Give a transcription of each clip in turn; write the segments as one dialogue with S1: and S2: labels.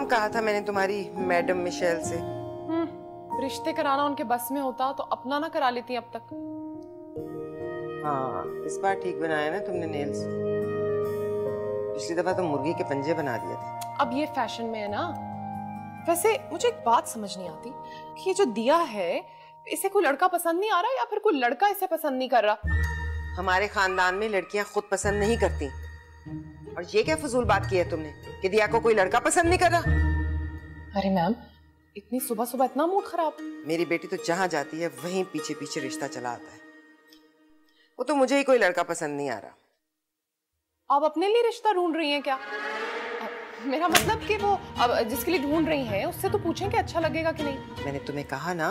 S1: काम कहा था मैंने तुम्हारी मैडम मिशेल से।
S2: रिश्ते कराना उनके बस में होता तो अपना ना करा लेती अब तक।
S1: हाँ, इस बार ठीक बनाया ना तुमने नेल्स। पिछली दफा तो मुर्गी के पंजे बना दिए थे।
S2: अब ये फैशन में है ना। वैसे मुझे एक बात समझ नहीं आती कि ये जो दिया है इसे कोई लड़का पसंद नहीं आ रहा या फिर कोई लड़का इसे पसंद नहीं कर रहा।
S1: हमारे खानदान में लड़कियां खुद पसंद नहीं करती। और ये क्या फजूल बात की है तुमने कि दिया को कोई लड़का पसंद नहीं कर रहा?
S2: अरे मैम, इतनी सुबह सुबह इतना मूड खराब।
S1: मेरी बेटी तो जहां जाती है वहीं पीछे पीछे रिश्ता चला आता है। वो तो मुझे ही कोई लड़का पसंद नहीं आ रहा।
S2: आप अपने लिए रिश्ता ढूंढ रही हैं क्या? मेरा मतलब कि वो अब जिसके लिए ढूंढ रही हैं उससे तो पूछें कि अच्छा लगेगा कि नहीं।
S1: मैंने तुम्हें कहा ना,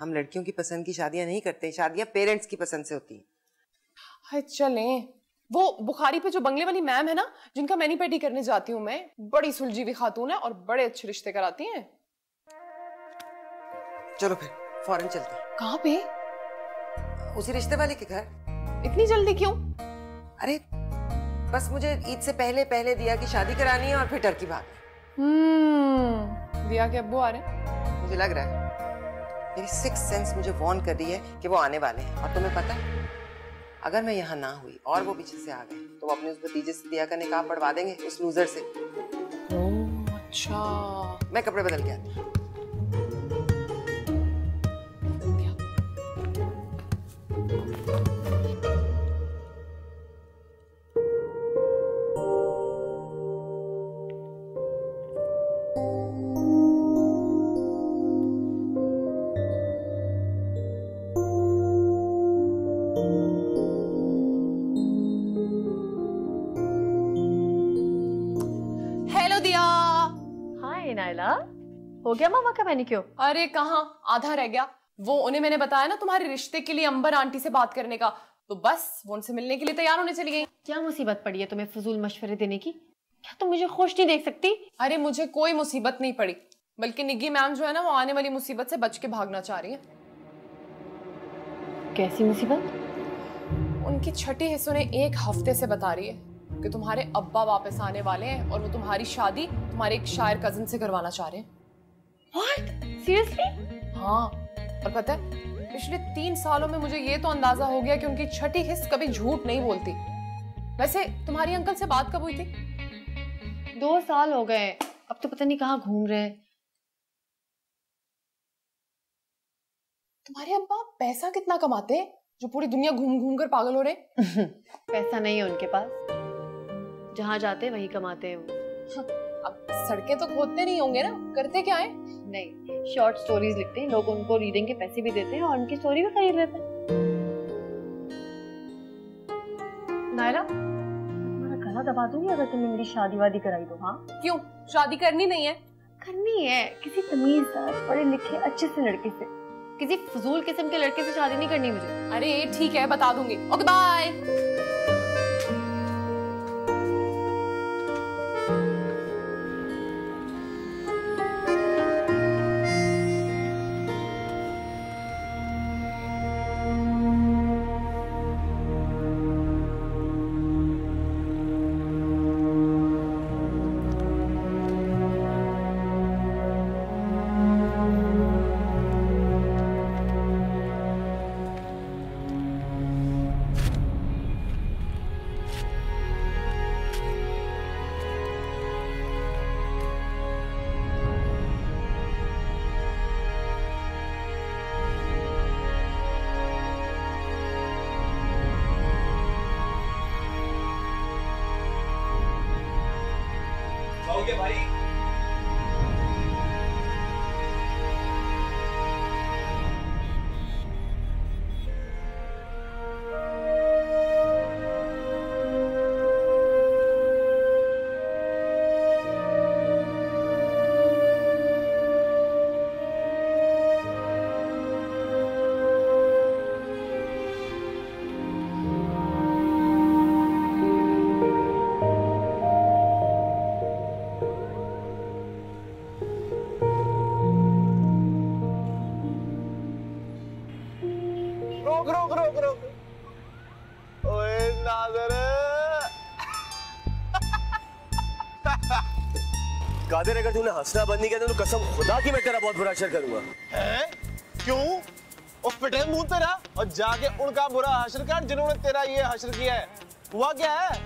S1: हम लड़कियों की पसंद की शादियां नहीं करते, शादियां पेरेंट्स की पसंद से होती
S2: है। चलें, वो बुखारी पे जो बंगले वाली मैम है ना, जिनका मैनी पेडी करने जाती हूँ मैं, बड़ी सुलझी हुई खातून है और बड़े अच्छे रिश्ते कराती हैं।
S1: चलो फिर फौरन चलते हैं।
S2: कहाँ पे?
S1: उसी रिश्ते वाले के घर।
S2: इतनी जल्दी क्यों?
S1: अरे बस मुझे ईद से पहले पहले दिया की शादी करानी है और फिर टर्की भागना।
S2: दिया के अब्बू आ रहे हैं।
S1: मुझे लग रहा है मेरी सिक्स सेंस मुझे वार्न कर रही है कि वो आने वाले हैं। और तुम्हें पता है, अगर मैं यहाँ ना हुई और वो पीछे से आ गए तो वो अपने उस भतीजे से दिया का निकाह पढ़वा देंगे उस लूजर से।
S2: ओह अच्छा।
S1: मैं कपड़े बदल के आती हूँ।
S3: नायला, हो गया मामा का मैनिक्योर?
S2: अरे कहाँ, आधा रह गया। वो उन्हें मैंने बताया ना तुम्हारे रिश्ते के लिए अंबर आंटी से बात करने का, तो बस वो उनसे मिलने के लिए तैयार होने चली गई।
S3: क्या मुसीबत पड़ी है तुम्हें फजूल मशवरे देने की? क्या तुम मुझे खुश नहीं देख सकती?
S2: अरे मुझे कोई मुसीबत नहीं पड़ी, बल्कि निग्गी मैम जो है ना वो आने वाली मुसीबत से बच के भागना चाह रही है।
S3: कैसी मुसीबत?
S2: उनकी छठी हिस्सों ने 1 हफ्ते से बता रही है कि तुम्हारे अब्बा वापस आने वाले हैं और वो तुम्हारी शादी तुम्हारे एक शायर कजिन से करवाना चाह रहे हैं।
S3: What? Seriously?
S2: हाँ, और पता है पिछले 3 सालों में मुझे ये तो अंदाजा हो गया कि उनकी छठी हिस्स कभी झूठ नहीं बोलती। वैसे तुम्हारी अंकल से बात कब हुई थी?
S3: 2 साल हो गए, अब तो पता नहीं कहाँ घूम रहे हैं।
S2: तुम्हारे अब्बा पैसा कितना कमाते हैं जो पूरी दुनिया घूम घूम कर पागल हो रहे?
S3: पैसा नहीं है उनके पास, जहाँ जाते वही कमाते हैं वो।
S2: अब सड़कें तो खोदते नहीं होंगे ना, करते क्या है?
S3: नहीं, शॉर्ट स्टोरीज लिखते हैं, लोग उनको रीडिंग के पैसे भी देते हैं और उनकी स्टोरी भी खरीद लेते हैं। नायला, तुम्हारा गला दबा दूंगी अगर तुमने मेरी शादी वादी कराई तो। हाँ
S2: क्यों, शादी करनी नहीं है?
S3: करनी है, किसी तमीजदार पढ़े लिखे अच्छे से लड़के से, किसी फजूल किस्म के लड़के से शादी नहीं करनी मुझे।
S2: अरे ठीक है, बता दूंगी। Okay bye.
S4: भाई रोक ओए नाज़र कादिर, अगर तूने हंसना बंद नहीं किया तो कसम खुदा की मैं तेरा बहुत बुरा हशर करूंगा।
S5: हैं? क्यों? और फिटे मुंह तेरा और जाके उनका बुरा हशर कर जिन्होंने तेरा ये हशर किया है। हुआ क्या है?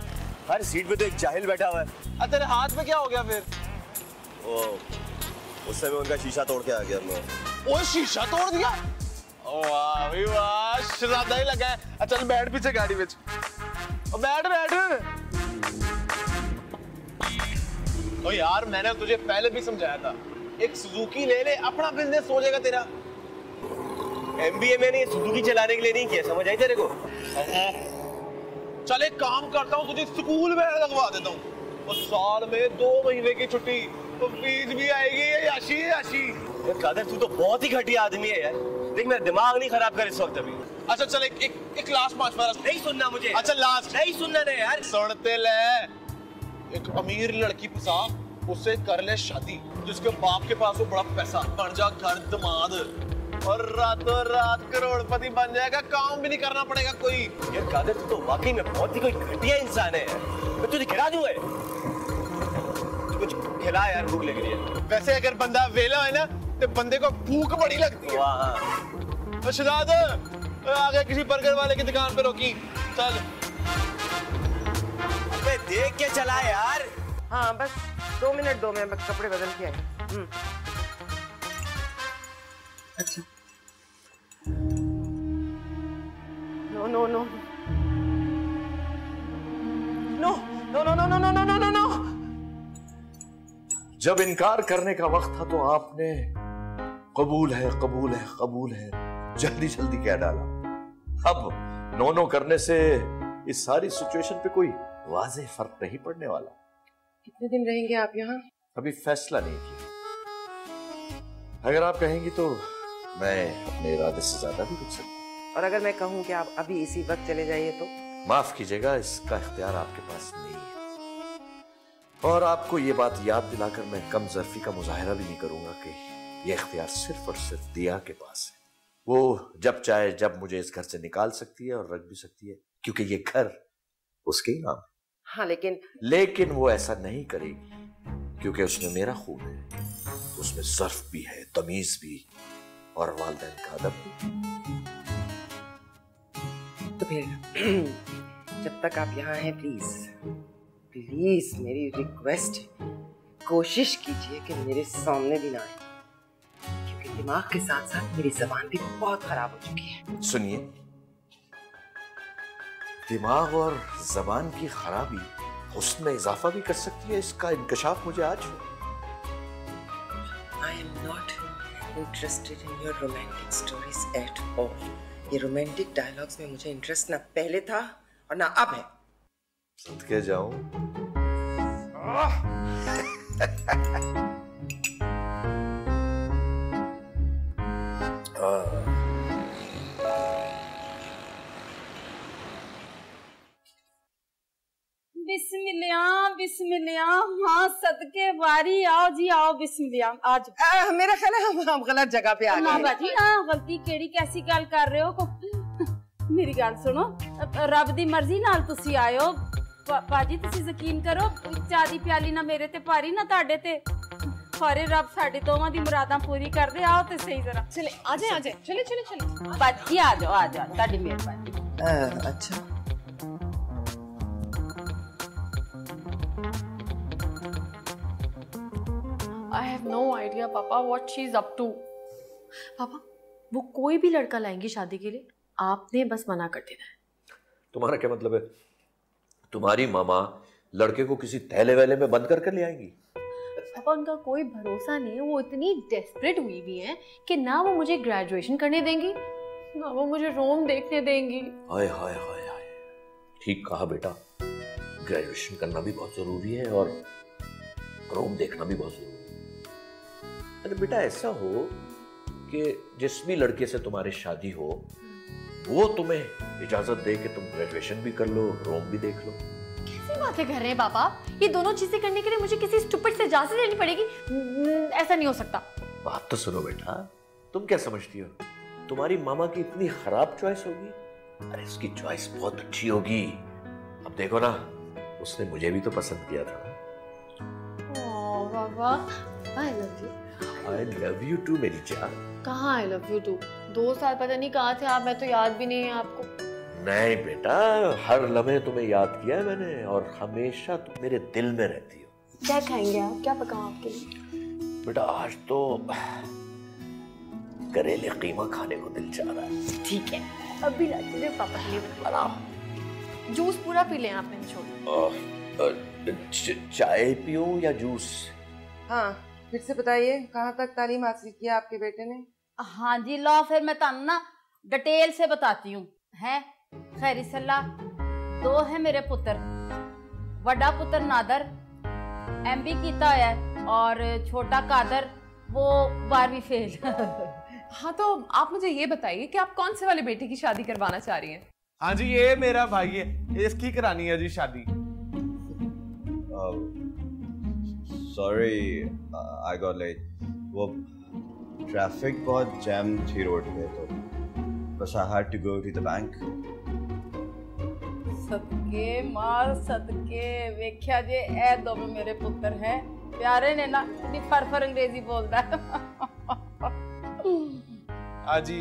S4: हर सीट पे तो एक जाहिल बैठा हुआ है।
S5: तेरे हाथ में क्या हो गया फिर?
S4: उस समय उनका शीशा तोड़ के आ गया मैं।
S5: वो शीशा तोड़ दिया? वाह भाई वाह, शरादा ही लगा है। चल बैठ पीछे गाड़ी में। बैठ बैठ। ओ यार, मैंने तुझे पहले भी समझाया था, एक सुजुकी ले ले, अपना बिजनेस हो जाएगा तेरा।
S4: MBA मैंने सुजुकी चलाने के लिए नहीं किया, समझ आई तेरे को?
S5: चल एक काम करता हूँ, तुझे स्कूल में लगवा देता हूँ और साल में 2 महीने की छुट्टी, तो फीस भी आएगी। याशी याशी।
S4: कादिर तू तो बहुत ही घटिया आदमी है यार। देख मेरा दिमाग नहीं खराब कर इस वक्त अभी।
S5: अच्छा चल एक लास्ट 5 बार
S4: नहीं सुनना मुझे।
S5: अच्छा लास्ट
S4: नहीं सुनना नहीं यार।
S5: सुनते ले। एक अमीर लड़की फंसा, उससे कर ले शादी, जिसके बाप के पास हो बड़ा पैसा, बन जा घर दामाद और रातों रात करोड़पति बन जाएगा, काम भी नहीं करना पड़ेगा कोई।
S4: यार कादिर तू तो वाकई में बहुत ही कोई घटिया इंसान है। मैं तुझे खिला दूंगा, कुछ खिला यार, भूख लग रही है।
S5: वैसे अगर बंदा वेला है ना तो बंदे को भूख बड़ी लगती है।
S4: वाह
S5: शराद आगे किसी बर्गर वाले की दुकान पे रोकी। चल
S4: देख के चला यार।
S1: हाँ बस 2 मिनट दो, मैं कपड़े बदल के आई। अच्छा no no no no no no no no no no no no.
S6: जब इनकार करने का वक्त था तो आपने कबूल है कबूल है कबूल है जल्दी जल्दी कह डाला। अब नो नो करने से इस सारी सिचुएशन पे कोई वाज़ेह फर्क नहीं पड़ने वाला।
S1: कितने दिन रहेंगे आप यहाँ?
S6: अभी फैसला नहीं किया। अगर आप कहेंगी तो मैं अपने इरादे से ज्यादा भी रुक सकता।
S1: और अगर मैं कहूँ कि आप अभी इसी वक्त चले जाइए तो?
S6: माफ कीजिएगा, इसका इख्तियार आपके पास नहीं है। और आपको ये बात याद दिलाकर मैं कम ज़र्फी का मुजाहिरा भी नहीं करूंगा कि ये इख्तियार सिर्फ और सिर्फ दिया के पास है। वो जब चाहे जब मुझे इस घर से निकाल सकती है और रख भी सकती है, क्योंकि ये घर उसके ही नाम है।
S1: हाँ
S6: लेकिन वो ऐसा नहीं करेगी क्योंकि उसमें मेरा खून है, उसमें ज़र्फ भी है, तमीज भी और वालिदैन का अदब भी।
S1: तो फिर जब तक आप यहाँ हैं प्लीज मेरी रिक्वेस्ट, कोशिश कीजिए कि मेरे सामने भी ना आए, क्योंकि दिमाग के साथ साथ मेरी ज़बान भी बहुत खराब हो चुकी है।
S6: सुनिए, दिमाग और ज़बान की खराबी हुस्न में इजाफा भी कर सकती है, इसका इंकशाफ मुझे आज हुआ।
S1: I am not interested in your romantic stories at all. ये रोमांटिक डायलॉग्स में मुझे इंटरेस्ट ना पहले था और ना अब है।
S6: सदके जाऊं।
S7: बिस्मिल्लाह, हाँ सदके बारी, आओ जी आओ, बिस्मिल्लाह आज।
S1: मेरा ख्याल है हम गलत जगह पे आ गए।
S7: ना बाजी, गलती केड़ी कैसी गल कर रहे हो? मेरी गल सुनो, रब दी मर्जी नाल तुसी आयो। बाजी तुसी यकीन करो, चाह दी प्याली ना मेरे ते भारी ना ताड़े ते। खरे रब साडे दोवां दी मुरादां पूरी कर दे। आओ ते सही जरा।
S2: चले आजे चले चले चले।
S7: बाजी आ जाओ ताड़ी मेहरबानी।
S1: अच्छा
S3: I have no idea पापा what she's up to। पापा वो कोई भी लड़का लाएंगी शादी के लिए, आपने बस मना कर देना है।
S6: तुम्हारा क्या मतलब है? तुम्हारी मामा लड़के को किसी थैले वैले में बंद करके ले आएंगी?
S3: पापा उनका कोई भरोसा नहीं है, वो इतनी डेस्परेट हुई भी हैं कि ना वो मुझे ग्रेजुएशन करने देंगी ना वो मुझे रोम देखने देंगी।
S6: हाय हाय हाय हाय, ठीक कहा बेटा, ग्रेजुएशन करना भी बहुत जरूरी है और रोम देखना भी बहुत जरूरी है। अरे बेटा ऐसा हो कि जिस भी लड़के से तुम्हारी शादी हो वो तुम्हें इजाजत दे कि तुम ग्रेजुएशन भी कर लो, रोम भी देख लो।
S3: कैसी बातें कर रहे हैं पापा? ये दोनों चीजें करने के लिए मुझे किसी स्टूपिड से इजाजत लेनी पड़ेगी? ऐसा नहीं हो सकता।
S6: बात तो सुनो बेटा, तुम क्या समझती हो तुम्हारी मामा की इतनी खराब चॉइस होगी? अरे उसकी चॉइस बहुत अच्छी होगी। अब देखो ना, उसने मुझे भी तो पसंद किया था।
S3: पापा I love you.
S6: I love you too मेरी जान।
S3: कहाँ आई लव यू टू? 2 साल पता नहीं कहाँ थे आप, मैं तो याद भी नहीं है आपको।
S6: नहीं बेटा, हर लम्हे तुम्हें याद किया है मैंने और हमेशा तुम मेरे दिल में रहती हो।
S3: क्या खाएंगे आप? क्या पकाऊं आपके लिए?
S6: बेटा आज तो करेले कीमा खाने को दिल चाह रहा है।
S3: ठीक है, अभी लाते हैं पापा के लिए।
S6: बनाओ।
S3: जूस पूरा पी लें आप, मैंने छोड़।
S6: चाय पीऊं या जूस?
S1: हाँ, फिर से बताइए, कहाँ तक तालीम हासिल किया आपके बेटे ने?
S7: हाँ जी, लो फिर मैं तानू ना डिटेल से बताती हूँ। है खैरी सलाह, 2 है मेरे पुत्र। बड़ा पुत्र नादर MB कीता है और छोटा कादर वो 12वीं फेल।
S2: हाँ, तो आप मुझे ये बताइए कि आप कौन से वाले बेटे की शादी करवाना चाह रही हैं?
S5: हाँ जी, ये मेरा भाई है, इसकी करानी है जी शादी।
S8: Sorry I got late. वो ट्रैफिक बहुत जैम थी रोड पे, तो बस I had to go to the bank.
S7: सदके मार सदके, वेख्या जे ए दो मेरे पुत्र है प्यारे ने ना, नी फर अंग्रेजी बोलदा है।
S5: हाँ जी।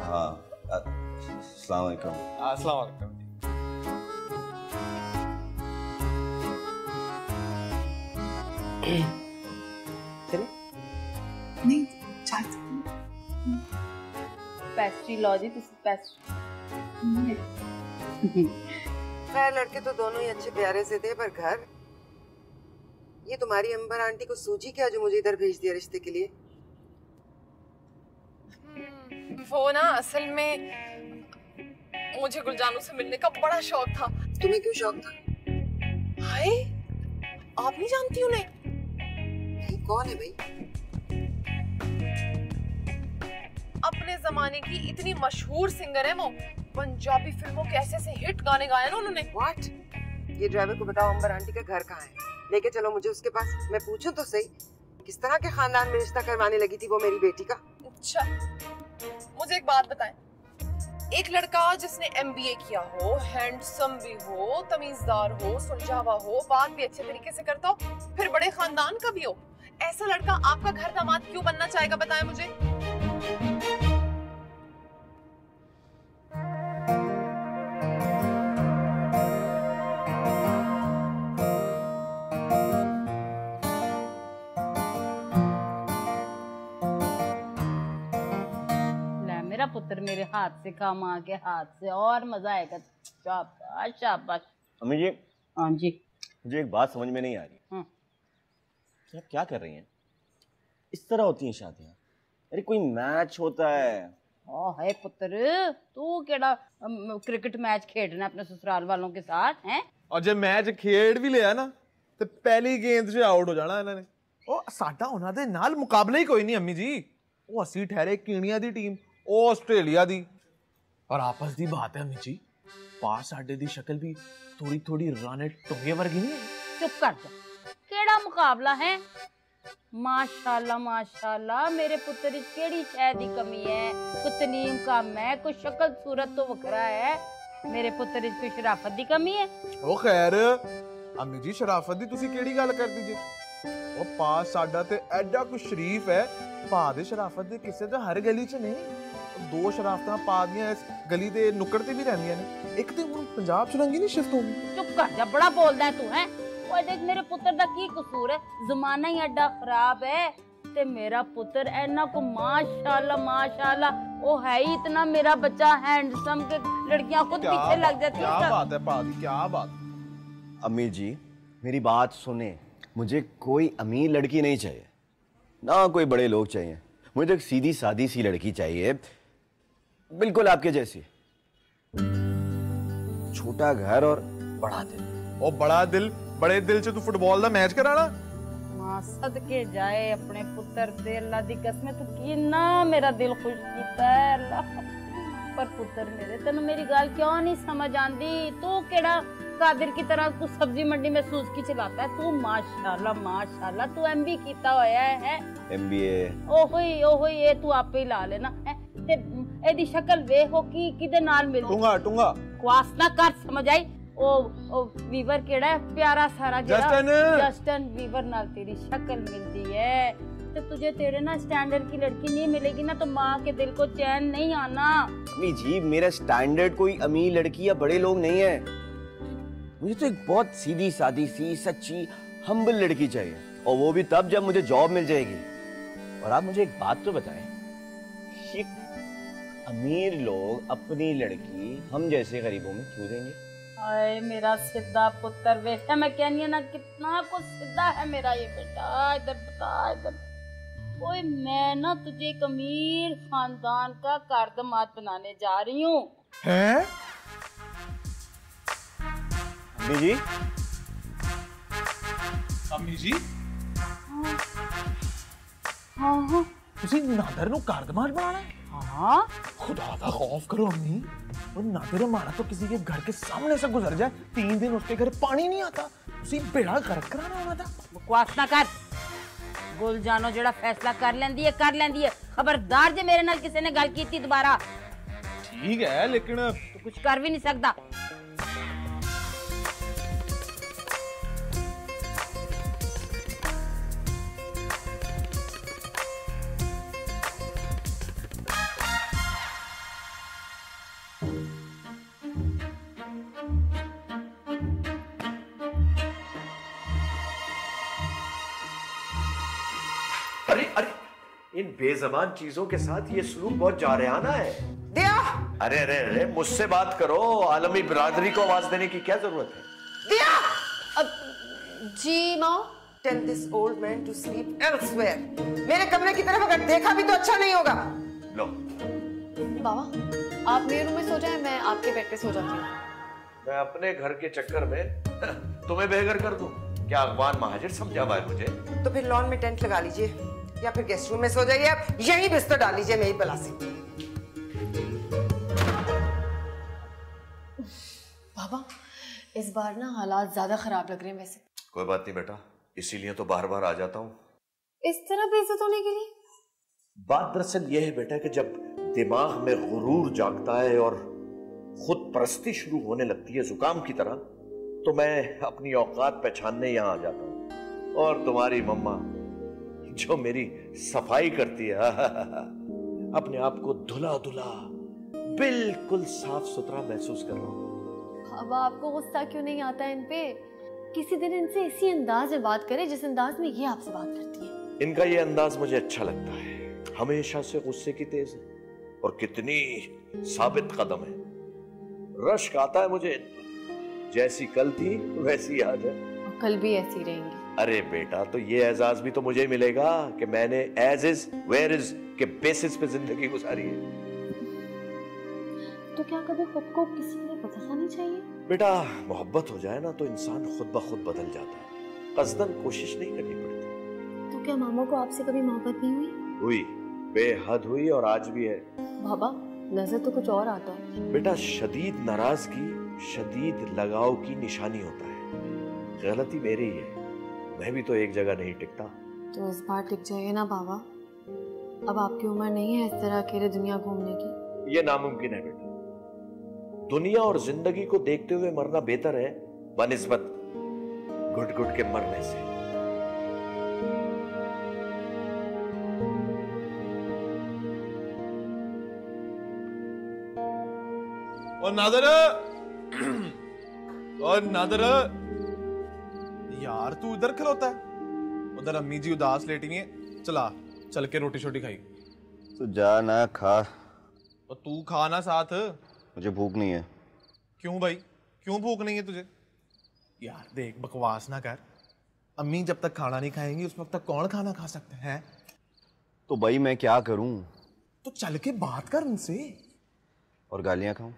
S8: हाँ, अस्सलाम वालेकुम।
S5: अस्सलाम वालेकुम।
S1: चले?
S2: नहीं, चाय
S7: पेस्ट्री लो जी, तुसी पेस्ट्री।
S1: खैर लड़के तो दोनों ही अच्छे प्यारे से थे, पर घर ये तुम्हारी अंबर आंटी को सूझी क्या जो मुझे इधर भेज दिया रिश्ते के लिए?
S2: वो ना असल में मुझे गुलजानू से मिलने का बड़ा शौक था।
S1: तुम्हें क्यों शौक था?
S2: हाय, आप नहीं जानती उन्हें?
S1: नहीं, कौन है भाई?
S2: अपने जमाने की इतनी मशहूर सिंगर है वो। पंजाबी फिल्मों के ऐसे हिट गाने गाए ना उन्होंने।
S1: What? ये ड्राइवर को बताओ अंबर आंटी का घर कहाँ है, लेके चलो मुझे उसके पास। मैं पूछूं तो सही, किस तरह के खानदान में रिश्ता करवाने लगी थी वो मेरी बेटी का?
S2: अच्छा, मुझे एक बात बताएं, एक लड़का जिसने MBA किया हो, हैंडसम भी हो, तमीजदार हो, सुलझावा हो, बात भी अच्छे तरीके से करता हो, फिर बड़े खानदान का भी हो, ऐसा लड़का आपका घर दामाद क्यों बनना चाहेगा, बताएं मुझे।
S7: मेरा पुत्र मेरे हाथ से काम आ गया, हाथ से, और मजा आएगा। शाबाश शाबाश।
S8: अम्मी जी।
S7: हाँ जी।
S8: मुझे एक बात समझ में नहीं आ रही।
S7: हाँ।
S8: आप क्या कर रही हैं? इस तरह होती हैं शादियां? अरे कोई मैच होता है।
S7: ओ है पुत्र, तू केड़ा क्रिकेट मैच खेडना अपने ससुराल वालों के साथ हैं?
S5: और जब मैच खेड भी लिया ना तो पहली गेंद से आउट हो जाना इन्होंने। ओ साडा उन्हां दे नाल मुकाबला ही कोई नहीं अम्मी जी। वो असी ठहरे कीनिया दी टीम, ਉਹ ਆਸਟ੍ਰੇਲੀਆ ਦੀ। और आपस दी बात है अम्मी जी, पास साडे दी शक्ल भी थोड़ी थोड़ी राणे टोंगे वर्गी नहीं है।
S7: चुप कर जा, केड़ा मुकाबला है? माशाल्लाह माशाल्लाह, मेरे पुत्र इच केड़ी शय दी कमी है? कोई तलीम कम है, कोई शक्ल सूरत तो वखरा है, मेरे पुत्र इच कोई शराफत दी कमी है?
S5: ओ खैर अम्मी जी, शराफत दी तुसी केड़ी गल करदी जे? ओ पास साडा ते एडा कुछ शरीफ है, भा दे शराफत दे किसे ते हर गली च नहीं। 2 शराफतां पा दियां इस गली दे नुक्कड़ ते भी रहंदियां ने, एक ते हुण पंजाब च रंगी नहीं शिफ्ट होगी।
S7: चुप कर जा, बड़ा बोलदा है तू हैं। ओए देख, मेरे पुत्र दा की कसूर है? जमाना ही एडा खराब है ते मेरा पुत्र ऐना को माशाल्लाह माशाल्लाह, ओ है ही इतना मेरा बच्चा हैंडसम के लड़कियां खुद पीछे लग जाती हैं।
S5: क्या बात है पादी, क्या बात।
S8: अम्मी जी मेरी बात सुने, मुझे कोई अमीर लड़की नहीं चाहिए ना, कोई बड़े लोग चाहिए। मुझे एक सीधी सादी सी लड़की चाहिए, बिल्कुल आपके जैसी। छोटा घर और बड़ा दिल।
S5: ओ बड़ा दिल, बड़े दिल से तू फुटबॉल दा मैच कराना?
S7: मां सदके जाए अपने पुत्र दे, अल्लाह दी कसम, तू किन्ना मेरा दिल खुश कीता है अल्लाह। पर पुत्र मेरे, तेन मेरी गल क्यों नहीं समझ आंदी? तू केड़ा कादिर की तरह तू सब्जी मंडी में सूजकी चलाता है? तू माशाल्लाह माशाल्लाह, तू MB कीता होया है।
S8: MBA
S7: ओहोई ये तू आपे ही ला लेना है। ते एदी शक्ल वेखो की किदे नाल मिलदी।
S5: टूंगा टूंगा
S7: क्वास ना कर, समझ आई? ओ वीवर केड़ा है प्यारा सारा जस्टिन वीवर नाल तेरी शक्ल मिलती है, तो तुझे तेरे ना स्टैंडर्ड की लड़की नहीं मिलेगी ना तो माँ के दिल को चैन नहीं आना।
S8: अम्मी जी मेरा स्टैंडर्ड कोई अमीर लड़की या बड़े लोग नहीं है, मुझे तो एक बहुत सीधी सादी सी सच्ची हम्बल लड़की चाहिए, और वो भी तब जब मुझे जॉब मिल जाएगी। और आप मुझे एक बात तो बताएं, ये अमीर लोग अपनी लड़की हम जैसे गरीबों में क्यों देंगे?
S7: हाय मेरा सीधा पुत्र, बेटा मैं कहनी है ना कितना कुछ सीधा है मेरा ये बेटा। इधर बता इधर। ओए मैं ना तुझे एक अमीर खानदान का कारदमाद बनाने जा रही हूँ।
S5: हैं?
S8: अम्मी जी?
S5: अम्मी जी?
S7: हाँ
S5: ਤੁਸੀਂ नादर ਨੂੰ कारदमाज बनाना है?
S7: हाँ
S5: खुदा का खौफ करो अम्मी, वो नादर हमारा तो किसी के घर के सामने से गुजर जाए 3 दिन उसके घर पानी नहीं आता, उसी बेड़ा गर्क कराना होना था।
S7: बकवास ना कर। गुल जानो जेड़ा फैसला कर लेंदी है। खबरदार जे मेरे नाल किसी ने गल कीती दोबारा।
S5: ठीक है लेकिन
S7: तू कुछ कर भी नहीं सकता।
S6: अरे अरे इन बेज़बान चीजों के साथ ये सलूक बहुत जारहाना है।
S1: दिया
S6: अरे अरे अरे मुझसे बात करो, आलमी बिरादरी को आवाज देने की क्या जरूरत है?
S1: दिया
S3: जी माँ।
S1: Tell this old man to sleep elsewhere. मेरे कमरे की तरफ अगर देखा भी तो अच्छा नहीं होगा।
S6: लो
S3: बाबा आप मेरे रूम में सो जाएं, मैं आपके बेड पे सो जाती हूँ।
S6: मैं अपने घर के चक्कर में तुम्हें बेघर कर दूं? क्या अफगान महाजिर समझा हुआ है मुझे?
S1: तो फिर लॉन में टेंट लगा लीजिए या फिर गेस्ट रूम में सो जाइए, आप यही बिस्तर डाल लीजिए मेरी बला से।
S3: बाबा इस बार ना हालात ज्यादा खराब लग रहे हैं वैसे।
S6: कोई बात नहीं बेटा, इसीलिए तो बार बार आ जाता हूँ।
S3: इस तरह बेइज्जत होने के लिए?
S6: बात दरअसल यह है बेटा कि जब दिमाग में गुरूर जागता है और खुद परस्ती शुरू होने लगती है जुकाम की तरह, तो मैं अपनी औकात पहचानने यहाँ आ जाता हूँ। और तुम्हारी मम्मा जो मेरी सफाई करती है अपने आप को धुला धुला बिल्कुल साफ सुथरा महसूस कर रहा हूँ।
S3: अब आपको गुस्सा क्यों नहीं आता इन पे? किसी दिन इनसे इसी अंदाज में बात करें जिस अंदाज में ये आपसे बात करती है।
S6: इनका ये अंदाज मुझे अच्छा लगता है, हमेशा से गुस्से की तेज है और कितनी साबित कदम है। रश्क आता है मुझे, जैसी कल थी वैसी आज है,
S3: और कल भी ऐसी रहेंगी।
S6: अरे बेटा तो ये एजाज भी तो मुझे मिलेगा कि मैंने एज इज वेयर इज के बेसिस पे जिंदगी गुजारी है।
S3: तो क्या कभी खुद को किसी ने बदलना नहीं चाहिए?
S6: बेटा मोहब्बत हो जाए ना तो इंसान खुद ब खुद बदल जाता है, कसदन कोशिश नहीं करनी पड़ती।
S3: तो क्या मामा को आपसे कभी मोहब्बत नहीं हुई?
S6: हुई, बेहद हुई और आज भी है।
S3: बाबा नजर तो कुछ और आता है।
S6: बेटा शदीद नाराजगी शदीद लगाव की निशानी होता है। गलती मेरी है, मैं भी तो एक जगह नहीं टिकता।
S3: तो इस बार टिक जाइए ना बाबा, अब आपकी उम्र नहीं है इस तरह अकेले दुनिया घूमने की।
S6: ये नामुमकिन है बेटा, दुनिया और जिंदगी को देखते हुए मरना बेहतर है बनिस्बत घुट घुट के मरने से।
S5: और नादर यार तू इधर खलोता है, उधर अम्मी जी उदास लेटी हैं, चला चल के रोटी शोटी खाई।
S8: तो जा ना खा।
S5: और तू खाना साथ।
S8: मुझे भूख नहीं है।
S5: क्यों भाई, क्यों भूख नहीं है तुझे? यार देख बकवास ना कर, अम्मी जब तक खाना नहीं खाएंगी उस वक्त तक कौन खाना खा सकते हैं?
S8: तो भाई मैं क्या करूं?
S5: तो चल के बात कर उनसे।
S8: और गालियां खाऊं?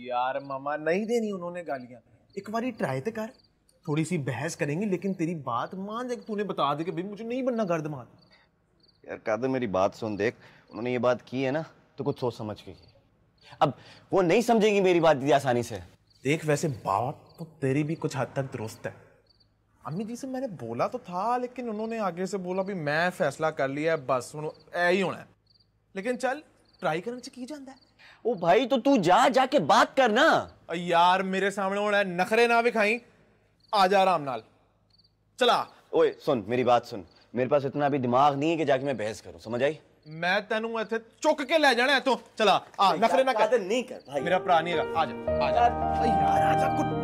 S5: यार मामा नहीं देनी उन्होंने गालियां, एक बारी ट्राई तो कर, थोड़ी सी बहस करेंगे लेकिन तेरी बात मान जाए। तूने बता दे कि भाई मुझे नहीं बनना गर्दमान।
S8: यार कादर मेरी बात सुन, देख उन्होंने ये बात की है ना तो कुछ सोच समझ के की। अब वो नहीं समझेगी मेरी बात इतनी आसानी से।
S5: देख वैसे बात तो तेरी भी कुछ हद तक दुरुस्त है। अम्मी जी से मैंने बोला तो था लेकिन उन्होंने आगे से बोला भी मैं फैसला कर लिया है, बस ऐ ही होना है। लेकिन चल ट्राई करने से की जाता है।
S8: ओ भाई तो तू जाके बात कर ना।
S5: यार मेरे सामने होना है, नखरे ना भी खाई, आजा आराम नाल चला।
S8: ओए सुन मेरी बात सुन, मेरे पास इतना भी दिमाग नहीं है कि जाके मैं बहस करूं, समझ आई?
S5: मैं तेनू इत्थे चुक के ले जाना है तो चला आ, नखरे ना कर।
S8: नहीं कर भाई,
S5: मेरा भरा नहीं है, आजा यार आजा कुछ।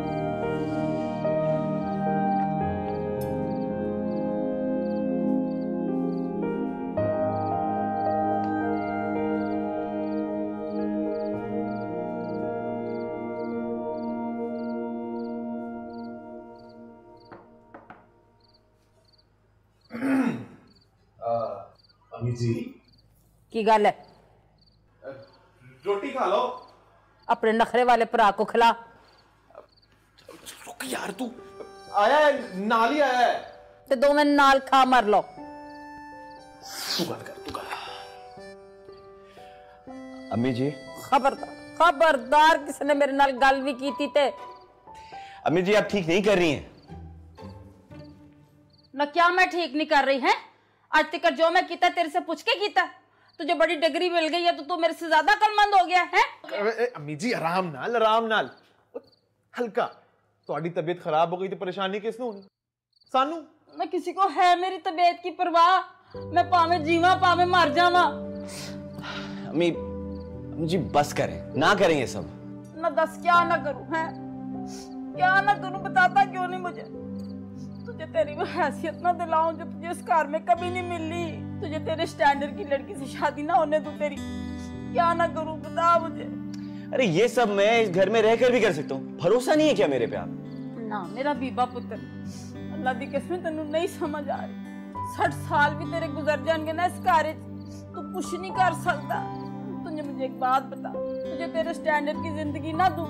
S5: अम्मी जी
S7: की गल है?
S5: रोटी खा लो।
S7: अपने नखरे वाले भरा को खिला।
S5: रुक यार, तू आया है, नाल ही आया है।
S7: ते दो में नाल खा मर लो।
S5: तू गल कर, तू गल।
S8: अम्मी जी।
S7: खबरदार किसने मेरे नाल गल भी की थी ते।
S8: अम्मी जी आप ठीक नहीं कर रही हैं।
S7: ना क्या मैं ठीक नहीं कर रही है? आज तक जो मैं कीता तेरे से पूछ के कीता। तुझे बड़ी डिग्री मिल गई है तो तू मेरे से ज्यादा अक्लमंद हो गया है।
S5: अम्मी जी आराम नाल हल्का। तुम्हारी तबीयत खराब हो गई तो परेशानी किसने होनी? सानू
S7: ना किसी को है मेरी तबीयत की परवाह। मैं पावे जीवा पावे मर जावा।
S8: अम्मी जी बस करें, ना करें ये सब।
S7: ना दस क्या ना करूं है, क्या ना करूं, बताता क्यों नहीं मुझे? तुझे तेरी वो हैसियत ना दिलाऊं जो तुझे इस घर में कभी नहीं मिली। तुझे तेरे स्टैंडर्ड की लड़की से शादी ना होने दूं तेरी। क्या ना करूं बता मुझे।
S8: अरे ये सब मैं इस घर में रहकर भी कर सकता हूँ, भरोसा नहीं है क्या मेरे पे आप?
S7: ना मेरा बीबा पुत्र, अल्लाह दी कसम तेनू नहीं समझ आ रही। 60 साल भी तेरे गुजर जाएंगे ना इस घर तू कुछ नहीं कर सकता। तुझे मुझे एक बात बता, तुझे तेरे स्टैंडर्ड की जिंदगी ना दूं,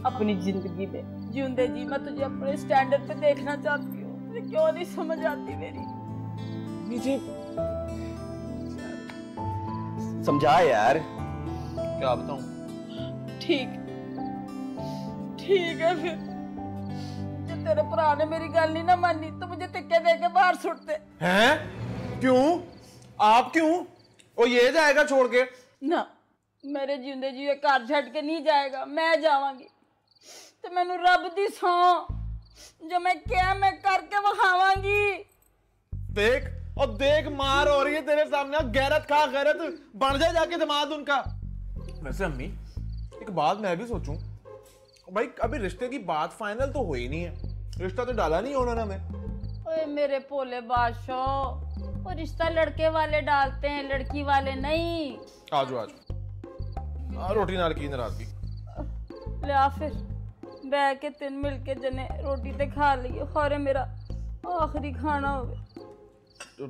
S7: अपनी जिंदगी दे जिंदे जी। मैं तुझे अपने स्टैंडर्ड पे देखना चाहती हूँ। तुझे क्यों नहीं समझ आती मेरी?
S8: मुझे समझा यार।
S5: क्या बताऊं?
S7: ठीक है फिर। जो तेरे भरा ने मेरी गल नहीं ना मानी तो मुझे धक्के दे के बाहर सुटते।
S5: हैं? क्यों? आप क्यों? वो ये जाएगा छोड़ के?
S7: ना मेरे जिंदे जी घर छड़ के नहीं जाएगा, मैं जावांगी। तो मैनू रब दी सौ जो मैं क्या मैं करके वहावांगी।
S5: देख और देख, मार हो रही है तेरे सामने। गैरत खा, गैरत बन जाए जाके दिमाग उनका। वैसे अम्मी एक बात मैं भी सोचूं, भाई अभी रिश्ते की बात फाइनल तो हो ही नहीं है, रिश्ता तो डाला नहीं उन्होंने हमें।
S7: ओए मेरे भोले बादशाह, वो रिश्ता लड़के वाले डालते हैं, लड़की वाले नहीं।
S5: आजो रोटी नाल की नाराजगी
S7: लिया फिर बैठ के तीन मिल के जने रोटी ते खा लियो। खौरे मेरा आखिरी खाना होवे।
S5: तो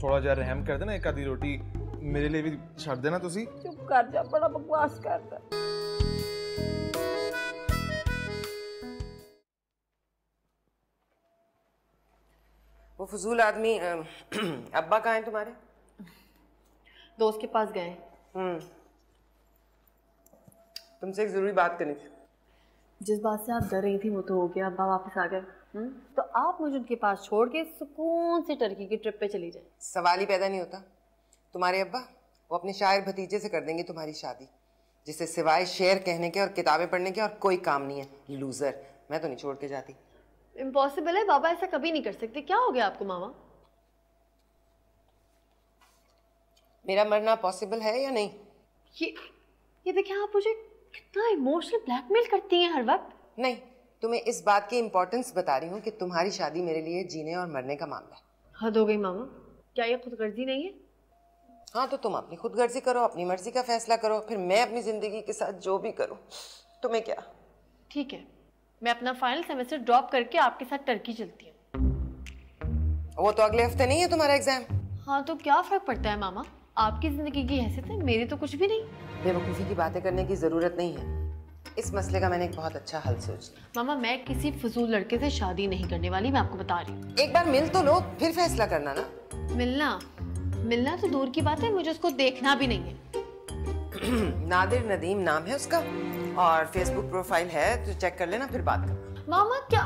S5: थोड़ा जा रहम कर देना, एक आधी रोटी मेरे लिए भी छड़ देना तुसी।
S7: चुप कर जा, बड़ा बकवास करता।
S1: वो फजूल आदमी अब्बा कहाँ हैं तुम्हारे?
S3: दोस्त के पास गए।
S1: तुमसे एक जरूरी बात करनी थी।
S3: जिस बात से आप डर रही थी वो तो हो गया, अब्बा वापस आ गए। तो आप मुझे उनके पास छोड़ के सुकून से टर्की की ट्रिप पे चली जाए।
S1: सवाल ही पैदा नहीं होता। तुम्हारे अब्बा वो अपने शायर भतीजे से कर देंगे तुम्हारी शादी, जिससे सिवाय शेर कहने के और किताबें पढ़ने के और कोई काम नहीं है। लूजर। मैं तो नहीं छोड़ के जाती।
S3: इम्पॉसिबल है बाबा, ऐसा कभी नहीं कर सकते। क्या हो गया आपको मामा?
S1: मेरा मरना पॉसिबल है या नहीं?
S3: ये देखिए, आप मुझे कितना इमोशनल ब्लैकमेल करती हैं हर वक्त।
S1: नहीं, तुम्हें इस बात की इम्पोर्टेंस बता रही हूँ कि तुम्हारी शादी मेरे लिए जीने और मरने का मामला है।
S3: हद हो गई मामा, क्या ये खुदगर्जी नहीं है?
S1: हाँ तो तुम अपनी खुदगर्जी करो, अपनी मर्जी का फैसला करो, फिर मैं अपनी जिंदगी के साथ जो भी करूँ, तुम्हें क्या।
S3: ठीक है, मैं अपना फाइनल सेमेस्टर ड्रॉप करके आपके साथ टर्की चलती हूँ।
S1: वो तो अगले हफ्ते नहीं है तुम्हारा एग्जाम।
S3: हाँ तो क्या फर्क पड़ता है मामा, आपकी जिंदगी की हैसियत है, मेरी तो कुछ भी नहीं।
S1: बेवकूफ़ी की बातें करने की जरूरत नहीं है। इस मसले का मैंने एक बहुत अच्छा हल सोच लिया।
S3: मामा मैं किसी फजूल लड़के से शादी नहीं करने वाली, मैं आपको बता रही हूँ।
S1: एक बार मिल तो लो, फिर फैसला करना ना।
S3: मिलना तो दूर की बात है, मुझे उसको देखना भी नहीं है।
S1: नादिर नदीम नाम है उसका और फेसबुक प्रोफाइल है, तो चेक कर लेना, फिर बात करना।
S3: मामा क्या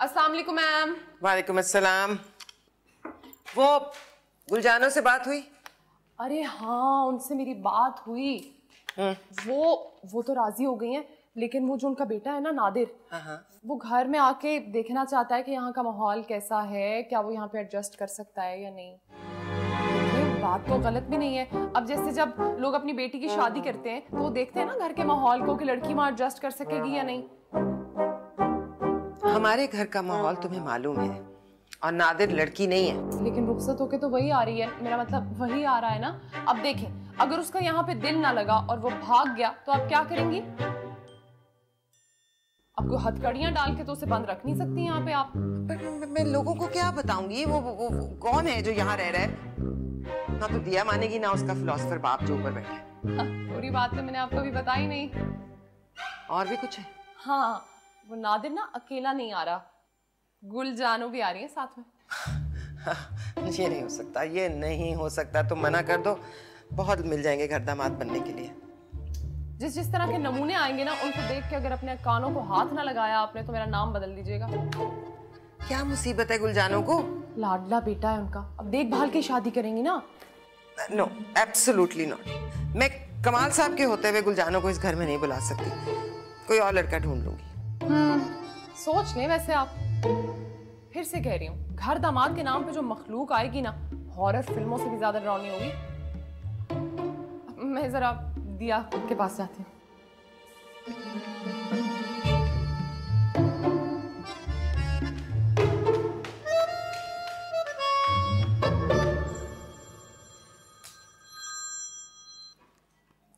S2: अस्सलाम वालेकुम मैम।
S1: वालेकुम अस्सलाम। वो गुलजानो से बात हुई?
S2: अरे हाँ, उनसे मेरी बात हुई। वो तो राजी हो गई हैं, लेकिन वो जो उनका बेटा है ना नादिर, वो घर में आके देखना चाहता है कि यहाँ का माहौल कैसा है, क्या वो यहाँ पे एडजस्ट कर सकता है या नहीं। बात तो गलत भी नहीं है। अब जैसे जब लोग अपनी बेटी की शादी करते हैं तो वो देखते हैं ना घर के माहौल को कि लड़की वहाँ एडजस्ट कर सकेगी या नहीं।
S1: हमारे घर का माहौल तुम्हें मालूम है, और नादिर लड़की नहीं है।
S2: लेकिन रुखसत होके तो वही आ रही है, मेरा मतलब वही आ रहा है ना। अब देखें, अगर उसका यहाँ पे दिल ना लगा और वो भाग गया तो आप क्या करेंगी? आपको हथकड़ियां डाल के तो उसे बंद रख नहीं सकती यहाँ पे आप।
S1: पर मैं लोगों को क्या बताऊंगी? वो कौन है जो यहाँ रह रहा है? ना तो दिया मानेगी, ना उसका फिलोसफर बाप जो ऊपर बैठा है।
S2: पूरी बात तो मैंने आपको अभी बताई नहीं।
S1: और भी कुछ है?
S2: हाँ, वो नादिर ना अकेला नहीं आ रहा, गुलजानो भी आ रही है साथ में।
S1: ये नहीं हो सकता, ये नहीं हो सकता। तुम मना कर दो, बहुत मिल जाएंगे घर दामाद बनने के लिए।
S2: जिस तरह के नमूने आएंगे ना, उनको देख के अगर अपने कानों को हाथ ना लगाया आपने तो मेरा नाम बदल दीजिएगा।
S1: क्या मुसीबत है गुलजानो को?
S2: लाडला बेटा है उनका, अब देखभाल की शादी करेंगी ना।
S1: No, absolutely not. मैं कमाल साहब के होते हुए गुलजानो को इस घर में नहीं बुला सकती। कोई और लड़का ढूंढ लूंगी।
S2: सोच लें वैसे आप। फिर से कह रही हूँ, घर दामाद के नाम पे जो मखलूक आएगी ना, हॉरर फिल्मों से भी ज्यादा डरावनी होगी। मैं जरा दिया के पास जाती हूँ।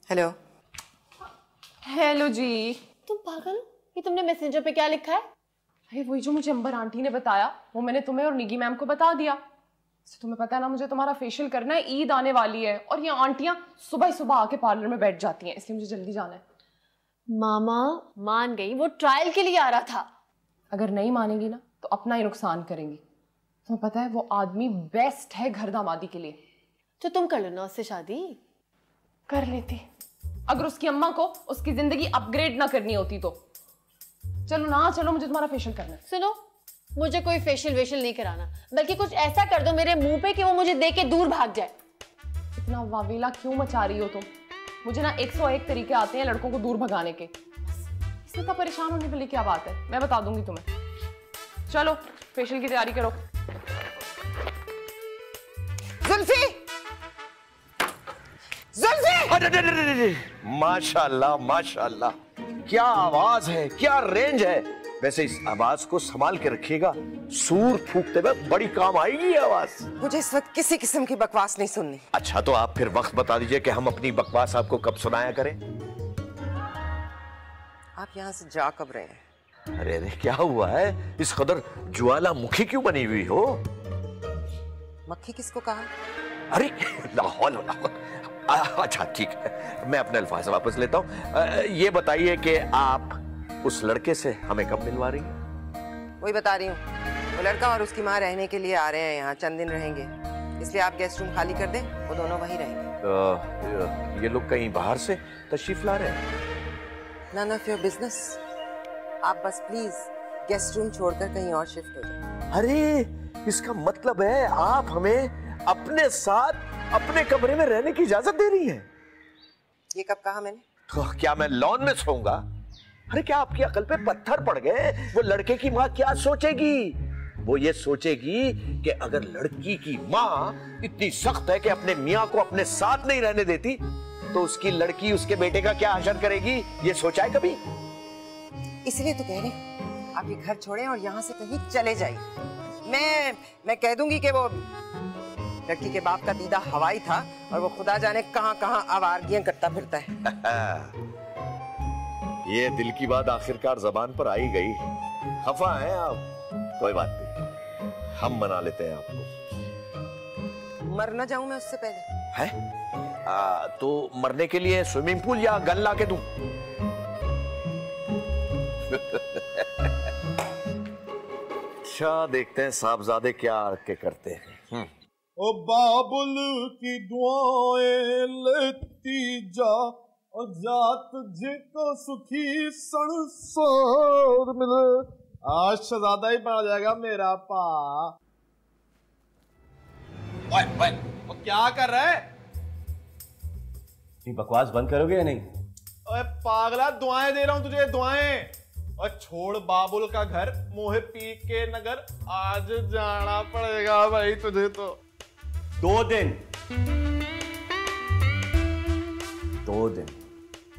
S1: हेलो।
S2: हेलो जी।
S3: तुम पागल हो? ये तुमने मैसेंजर पे क्या लिखा है?
S2: अरे वही जो मुझे अंबर आंटी ने बताया, वो मैंने तुम्हें और निगी मैम को बता दिया। तुम्हें पता है ना, मुझे तुम्हारा फेशियल करना है, ईद आने वाली है और ये आंटियां सुबह ही सुबह आके पार्लर में बैठ जाती हैं, इसलिए मुझे जल्दी जाना है।
S3: मामा मान गई, वो ट्रायल के लिए आ रहा था।
S2: अगर नहीं मानेगी ना तो अपना ही नुकसान करेंगी। तुम्हें पता है वो आदमी बेस्ट है घर दामादी के लिए।
S3: तो तुम कर लो ना उससे शादी।
S2: कर लेती अगर उसकी अम्मा को उसकी जिंदगी अपग्रेड ना करनी होती तो। चलो ना, चलो, मुझे तुम्हारा फेशियल करना है।
S3: सुनो, मुझे कोई फेशियल वेशियल नहीं कराना, बल्कि कुछ ऐसा कर दो मेरे मुंह पे कि वो मुझे देख के दूर भाग जाए।
S2: इतना वावेला क्यों मचा रही हो तुम? मुझे ना 101 तरीके आते हैं लड़कों को दूर भगाने के। इसमें तो परेशान होने वाली क्या बात है, मैं बता दूंगी तुम्हें। चलो फेशियल की तैयारी करो।
S1: जुल्फी, जुल्फी!
S6: माशाल्लाह माशाल्लाह, क्या आवाज है, क्या रेंज है। वैसे इस आवाज को संभाल के रखिएगा, सूर फूकते वक्त बड़ी काम आएगी ये आवाज।
S1: मुझे इस वक्त किसी किस्म की बकवास नहीं सुननी।
S6: अच्छा, तो आप फिर वक्त बता दीजिए कि हम अपनी बकवास आपको कब सुनाया करें।
S1: आप यहाँ से जा कब रहे हैं?
S6: अरे अरे, क्या हुआ है? इस कदर ज्वालामुखी क्यों बनी हुई हो?
S1: मक्खी किसको कहा?
S6: अरे लाहौल लाहौल। अच्छा ठीक है, मैं अपने अल्फाज वापस लेता हूँ। ये बताइए कि आप उस लड़के से हमें कब मिलवा रही हैं?
S1: वही बता रही हूँ, वो लड़का और उसकी माँ रहने के लिए आ रहे हैं यहाँ, चंद दिन रहेंगे, इसलिए आप गेस्ट रूम खाली कर दें, वो दोनों वहीं रहेंगे।
S6: ये लोग कहीं बाहर से तशरीफ ला रहे हैं?
S1: None of your business. आप बस प्लीज गेस्ट रूम छोड़कर कहीं और शिफ्ट हो जाए।
S6: अरे इसका मतलब है आप हमें अपने साथ अपने कमरे में रहने की इजाजत दे रही हैं?
S1: ये कब कहा मैंने?
S6: तो क्या मैं लॉन में सोऊंगा? अरे क्या आपकी अकल पे पत्थर पड़ गए? वो लड़के की माँ क्या सोचेगी? वो ये सोचेगी कि अगर लड़की की माँ इतनी सख्त है कि अपने मियाँ को अपने साथ नहीं रहने देती, तो उसकी लड़की उसके बेटे का क्या हशर करेगी? ये सोचा है कभी?
S1: इसलिए तो कह रही हूँ, आप ये घर छोड़ें और यहाँ से कहीं चले जाइए। मैं कह दूंगी कि वो लड़की के बाप का दीदा हवाई था और वो खुदा जाने कहाँ कहाँ आवारगियां करता फिरता है।
S6: ये दिल की बात आखिरकार जबान पर आई गई। खफा हैं आप? कोई बात नहीं, हम मना लेते हैं आपको।
S1: मर ना जाऊं मैं उससे पहले?
S6: है? तो मरने के लिए स्विमिंग पूल या गन ला के दूं? अच्छा, देखते हैं साहबजादे क्या के करते हैं।
S5: ओ बाबुल की दुआएं लेती जा, और जात जिको सुखी संसार मिले, आज शहजादा ही बन जाएगा मेरा पा। ओए ओए, वो क्या कर रहा है?
S8: बकवास बंद करोगे या नहीं?
S5: ओए पागला, दुआएं दे रहा हूं तुझे, दुआएं। और छोड़ बाबुल का घर, मोहे पी के नगर, आज जाना पड़ेगा भाई तुझे तो।
S8: 2 दिन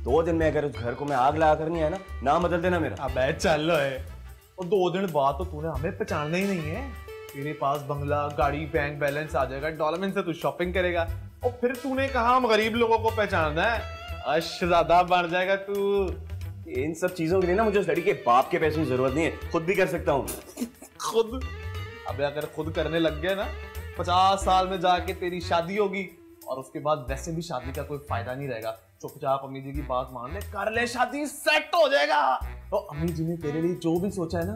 S8: 2 दिन में अगर उस घर को मैं आग लगा कर नहीं आया ना बदल देना मेरा।
S5: अबे चल है, और 2 दिन बाद तो तूने हमें पहचानना ही नहीं है। तेरे पास बंगला, गाड़ी, बैंक बैलेंस आ जाएगा, डॉलर से तू शॉपिंग करेगा, और फिर तूने कहा हम गरीब लोगों को पहचानना है। शहजादा बन जाएगा तू।
S8: इन सब चीजों के लिए ना मुझे उस लड़की के बाप के पैसों की जरूरत नहीं है, खुद भी कर सकता हूँ।
S5: खुद? अबे अगर खुद करने लग गए ना, 50 साल में जाके तेरी शादी होगी, और उसके बाद वैसे भी शादी का कोई फायदा नहीं रहेगा। चुपचाप अम्मी जी की बात मान ले, कर ले शादी, सेट हो जाएगा। तो अम्मी जी ने तेरे लिए जो भी सोचा है ना,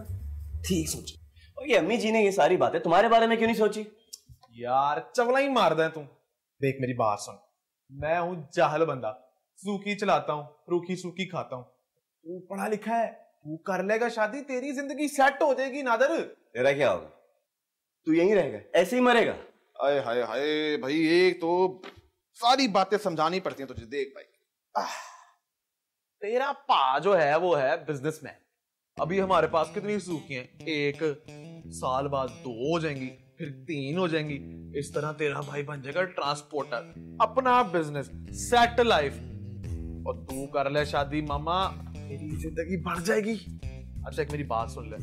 S5: ठीक सोचा।
S8: और ये अम्मी जी ने ये सारी बातें तुम्हारे बारे में क्यों नहीं सोची?
S5: यार चवला ही मार दे तू। देख मेरी बात सुन, मैं हूं जाहल बंदा, सूखी चलाता हूं, रूखी सूखी खाता हूं। तू पढ़ा लिखा है, तू कर लेगा शादी, तेरी जिंदगी सेट हो जाएगी। नादर
S8: तेरा क्या होगा? तू यहीं रहेगा, ऐसे ही मरेगा।
S5: हाय हाय हाय भाई, एक तो सारी बातें समझानी पड़ती हैं तुझे। देख भाई, तेरा पा जो है वो है बिजनेसमैन। अभी हमारे पास कितनी सूखी हैं, 1 साल बाद 2 हो जाएंगी, फिर 3 हो जाएंगी। इस तरह तेरा भाई बन जाएगा ट्रांसपोर्टर, अपना बिजनेस, सेट लाइफ। और तू कर ले शादी मामा, तेरी जिंदगी बढ़ जाएगी। अच्छा एक मेरी बात सुन ले,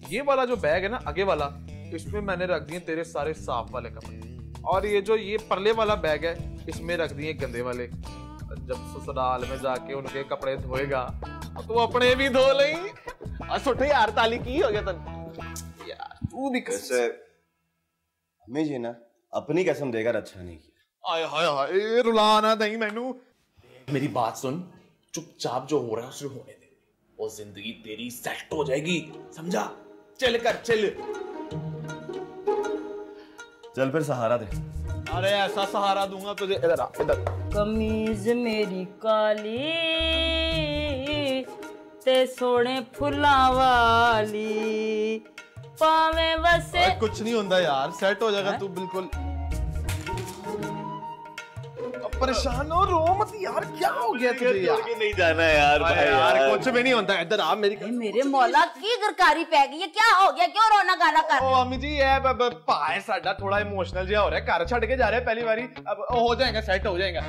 S5: ये वाला जो बैग है ना आगे वाला, इसमें मैंने रख दिए तेरे सारे साफ वाले कपड़े, और ये परले वाला बैग है, इसमें रख दिए गंदे वाले। जब ससुराल में जाके उनके कपड़े धोएगा तो अपने भी धो लेंगे। सुठे यार, ताली की हो गया तन यार, तू भी कैसे
S8: अम्मी जी ना अपनी कसम देकर अच्छा नहीं किया।
S5: आय हाय हाय, रुलाना नहीं मैनू। मेरी बात सुन, चुपचाप जो हो रहा है उसे होने दे, और जिंदगी तेरी सेट हो जाएगी, समझा? चल कर चल।
S8: चल फिर सहारा दे।
S5: अरे ऐसा सहारा दूंगा तुझे। इधर आ, इधर।
S7: कमीज मेरी काली ते सोने फुल्लां वाली, पावे वसे।
S5: कुछ नहीं होता यार, सेट हो जाएगा तू बिल्कुल। परेशान हो, रो मत यार, क्या हो गया तुझे यार?
S8: नहीं जाना यार भाई,
S5: यार कुछ भी नहीं होता। इधर आ मेरी।
S7: मेरे मौला की गरकारी पै गई है, क्या हो गया? क्यों रोना गाना कर?
S5: ओ अम्मी जी, ये पाए साडा थोड़ा इमोशनल जिहा हो रहा है, घर छड़ के जा रहे हैं पहली बारी, अब हो जाएगा, सेट हो जाएगा।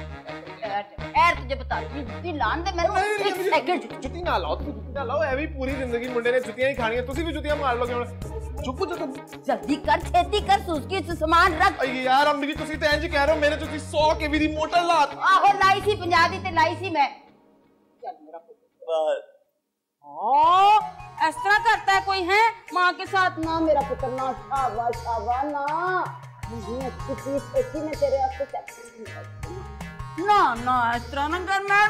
S7: यार तुझे बता दी, जुत्ती लान दे मैनू। एक सेकंड,
S5: जुत्ती ना लाओ, जुत्ती ना लाओ, ऐवी पूरी जिंदगी मुंडे ने जुत्तियां ही खानी है, तुसी भी जुत्तियां मार लोगे हुण। चुप हो जा,
S7: जल्दी कर, छेती कर, सूसकी से सामान रख।
S5: यार अम्मी जी तुसी तो इंज कह रहे हो, मेरे जुत्ती 100 के भी दी मोटर लात।
S7: आहो लाई सी 50 दी ते लाई सी मैं। चल मेरा पुत्र। ओ इस तरह करता है कोई है माँ के साथ? ना मेरा पुत्र, ना शाबाश शाबाश, ना मुझे अच्छी चीज देखी मैं तेरे वास्ते। ना ना इस तरह ना कर, मैं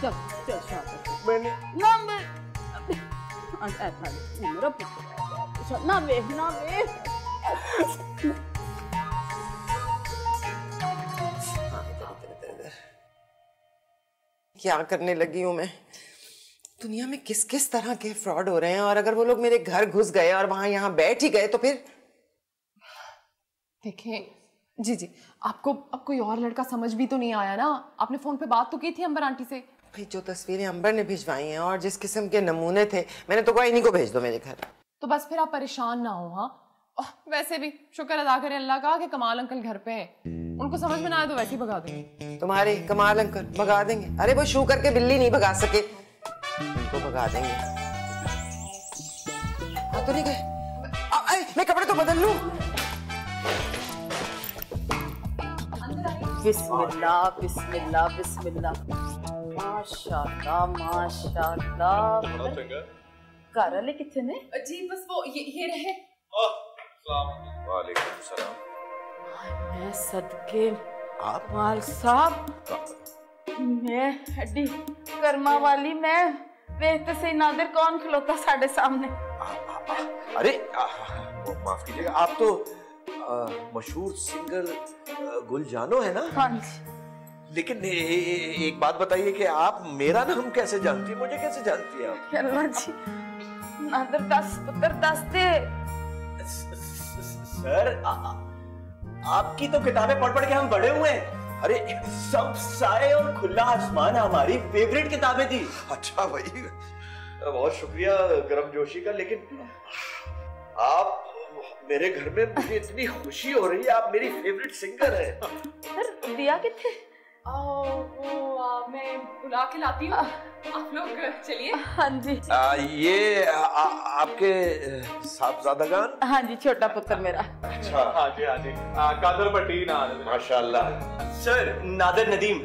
S7: चल चल शाबाश। मैंने ना मैं ऐसा मेरा पुत्र ना वेख ना वेख।
S1: क्या करने लगी हूँ मैं? दुनिया में किस किस तरह के फ्रॉड हो रहे हैं, और अगर वो लोग मेरे घर घुस गए और वहां यहाँ बैठ ही गए तो फिर?
S2: देखें जी, आपको अब कोई और लड़का समझ भी तो नहीं आया ना? आपने फोन पे बात तो की थी अंबर आंटी से।
S1: भाई जो तस्वीरें अंबर ने भिजवाई हैं और जिस किस्म के नमूने थे, मैंने तो कहा इन्हीं को भेज दो मेरे घर।
S2: तो बस फिर आप परेशान ना हो। हाँ वैसे भी शुक्र अदा करें अल्लाह का कि कमाल अंकल घर पे हैं, उनको समझ में ना आए तो वैसे ही भगा देंगे।
S1: तुम्हारे कमाल अंकल भगा देंगे? अरे वो शू करके बिल्ली नहीं भगा सके, उनको भगा देंगे। तो नहीं गए, मैं कपड़े तो बदल लूं।
S7: बिस्मिल्लाह बिस्मिल्लाह बिस्मिल्लाह, माशाल्लाह माशाल्लाह। घर वाले कितने ने?
S2: जी बस वो ये रहे।
S6: वालेकुम सलाम।
S7: मैं सदके आप माल साहब, मैं हड्डी कर्मा वाली, मैं देखते से नादिर कौन खलोता साढ़े सामने।
S6: अरे माफ कीजिएगा, आप तो मशहूर सिंगर गुलजानो है ना?
S7: हाँ जी।
S6: लेकिन एक बात बताइए कि आप मेरा नाम कैसे जानती है, मुझे कैसे जानती है आप?
S7: अल्लाह जी, नादर दस पुत्र दस दे।
S8: सर आपकी तो किताबें पढ़ पढ़ के हम बड़े हुए हैं। अरे सब साए और खुला आसमान हमारी फेवरेट किताबें थी।
S6: अच्छा भाई, बहुत शुक्रिया गर्मजोशी का, लेकिन आप मेरे घर में, मुझे इतनी खुशी हो रही है, आप मेरी फेवरेट सिंगर है।
S7: सर दिया कितने?
S2: मैं बुला के लाती हूँ, आप लोग चलिए।
S7: हाँ जी।
S6: ये आपके साहबजादागान?
S7: हाँ जी, छोटा पुत्र मेरा।
S6: अच्छा।
S5: हाँ जी हाँ जी, कादर भट्टी नादर।
S6: माशाल्लाह।
S8: सर नादर नदीम।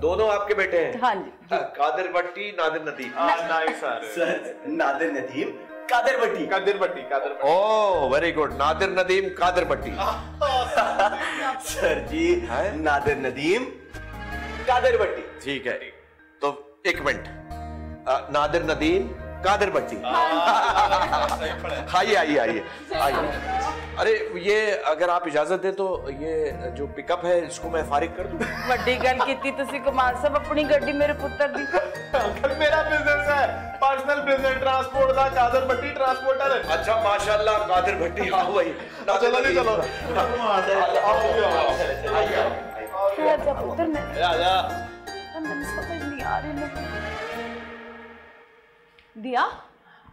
S6: दोनों आपके बेटे हैं?
S7: हाँ जी।
S6: Qadir Bhatti, Nadir Nadeem.
S5: Nice
S8: sir Nadir Nadeem Qadir Bhatti.
S5: Qadir Bhatti, Qadir Bhatti.
S6: Oh very good, Nadir Nadeem Qadir Bhatti.
S8: Sir ji Nadir Nadeem Qadir Bhatti.
S6: ठीक है, तो एक मिनट, नादिर नदीम कादर भट्टी। आइए आइए आइए आइए। अरे ये अगर आप इजाजत दें तो ये जो पिकअप है इसको मैं फारिग कर दूं?
S7: ਵੱਡੀ ਗੱਲ ਕੀਤੀ ਤੁਸੀਂ ਕੁਮਾਰ ਸਾਹਿਬ, ਆਪਣੀ ਗੱਡੀ ਮੇਰੇ ਪੁੱਤਰ ਦੀ।
S5: अंकल मेरा बिजनेस है, पर्सनल बिजनेस ट्रांसपोर्ट का, कादर भट्टी ट्रांसपोर्टर है।
S6: अच्छा माशाल्लाह, कादर भट्टी। हाँ भाई,
S5: चलो जी चलो।
S7: खैर जा पुत्र, मैं
S5: आजा।
S7: मैंने समझ नहीं आ रही मैं।
S2: दिया,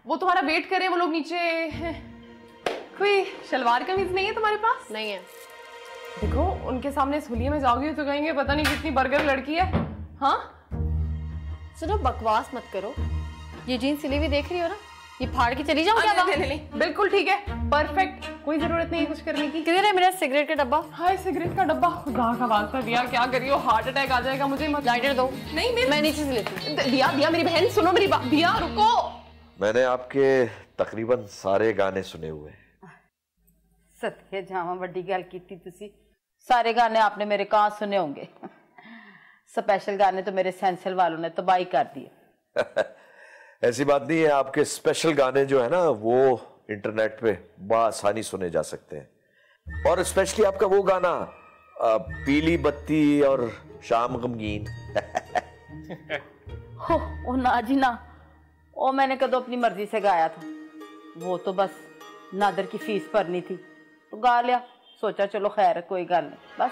S2: वो तुम्हारा वेट करे, वो लोग नीचे हैं। कोई शलवार कमीज नहीं है तुम्हारे पास?
S3: नहीं है।
S2: देखो उनके सामने इस हुलिये में जाओगी तो कहेंगे पता नहीं कितनी बर्गर लड़की है। हाँ
S3: सुनो, बकवास मत करो। ये जीन्स सिली हुई देख रही हो ना, ये फाड़ के चली जाऊँ क्या?
S2: नहीं, बिल्कुल ठीक है, परफेक्ट, कोई जरूरत नहीं है कुछ करने की।
S3: किधर है मेरा सिगरेट का डब्बा?
S2: हाय सिगरेट का डब्बा, खुदा का वास्ता दिया, क्या करियो, हार्ट अटैक आ जाएगा मुझे। मत
S3: लाइटर दो।
S2: नहीं
S3: मैं नीचे से लेती हूँ।
S2: दिया, दिया मेरी बहन सुनो मेरी बात। दिया रुको।
S6: मैंने आपके तकरीबन सारे गाने सुने हुए हैं।
S7: सत्य जावा, ਵੱਡੀ ਗੱਲ ਕੀਤੀ ਤੁਸੀਂ। सारे गाने आपने मेरे कहाँ सुने होंगे। स्पेशल गाने तो मेरे सेंसर वालों ने तबाही कर दी।
S6: ऐसी बात नहीं है, आपके स्पेशल गाने जो है ना वो इंटरनेट पे बआसानी सुने जा सकते हैं। और स्पेशली आपका वो गाना पीली बत्ती और शाम गमगीन।
S7: ओ ना जी ना, ओ मैंने कदों अपनी मर्जी से गाया था। वो तो बस नादर की फीस भरनी थी तो गा लिया, सोचा चलो खैर कोई गल नहीं बस।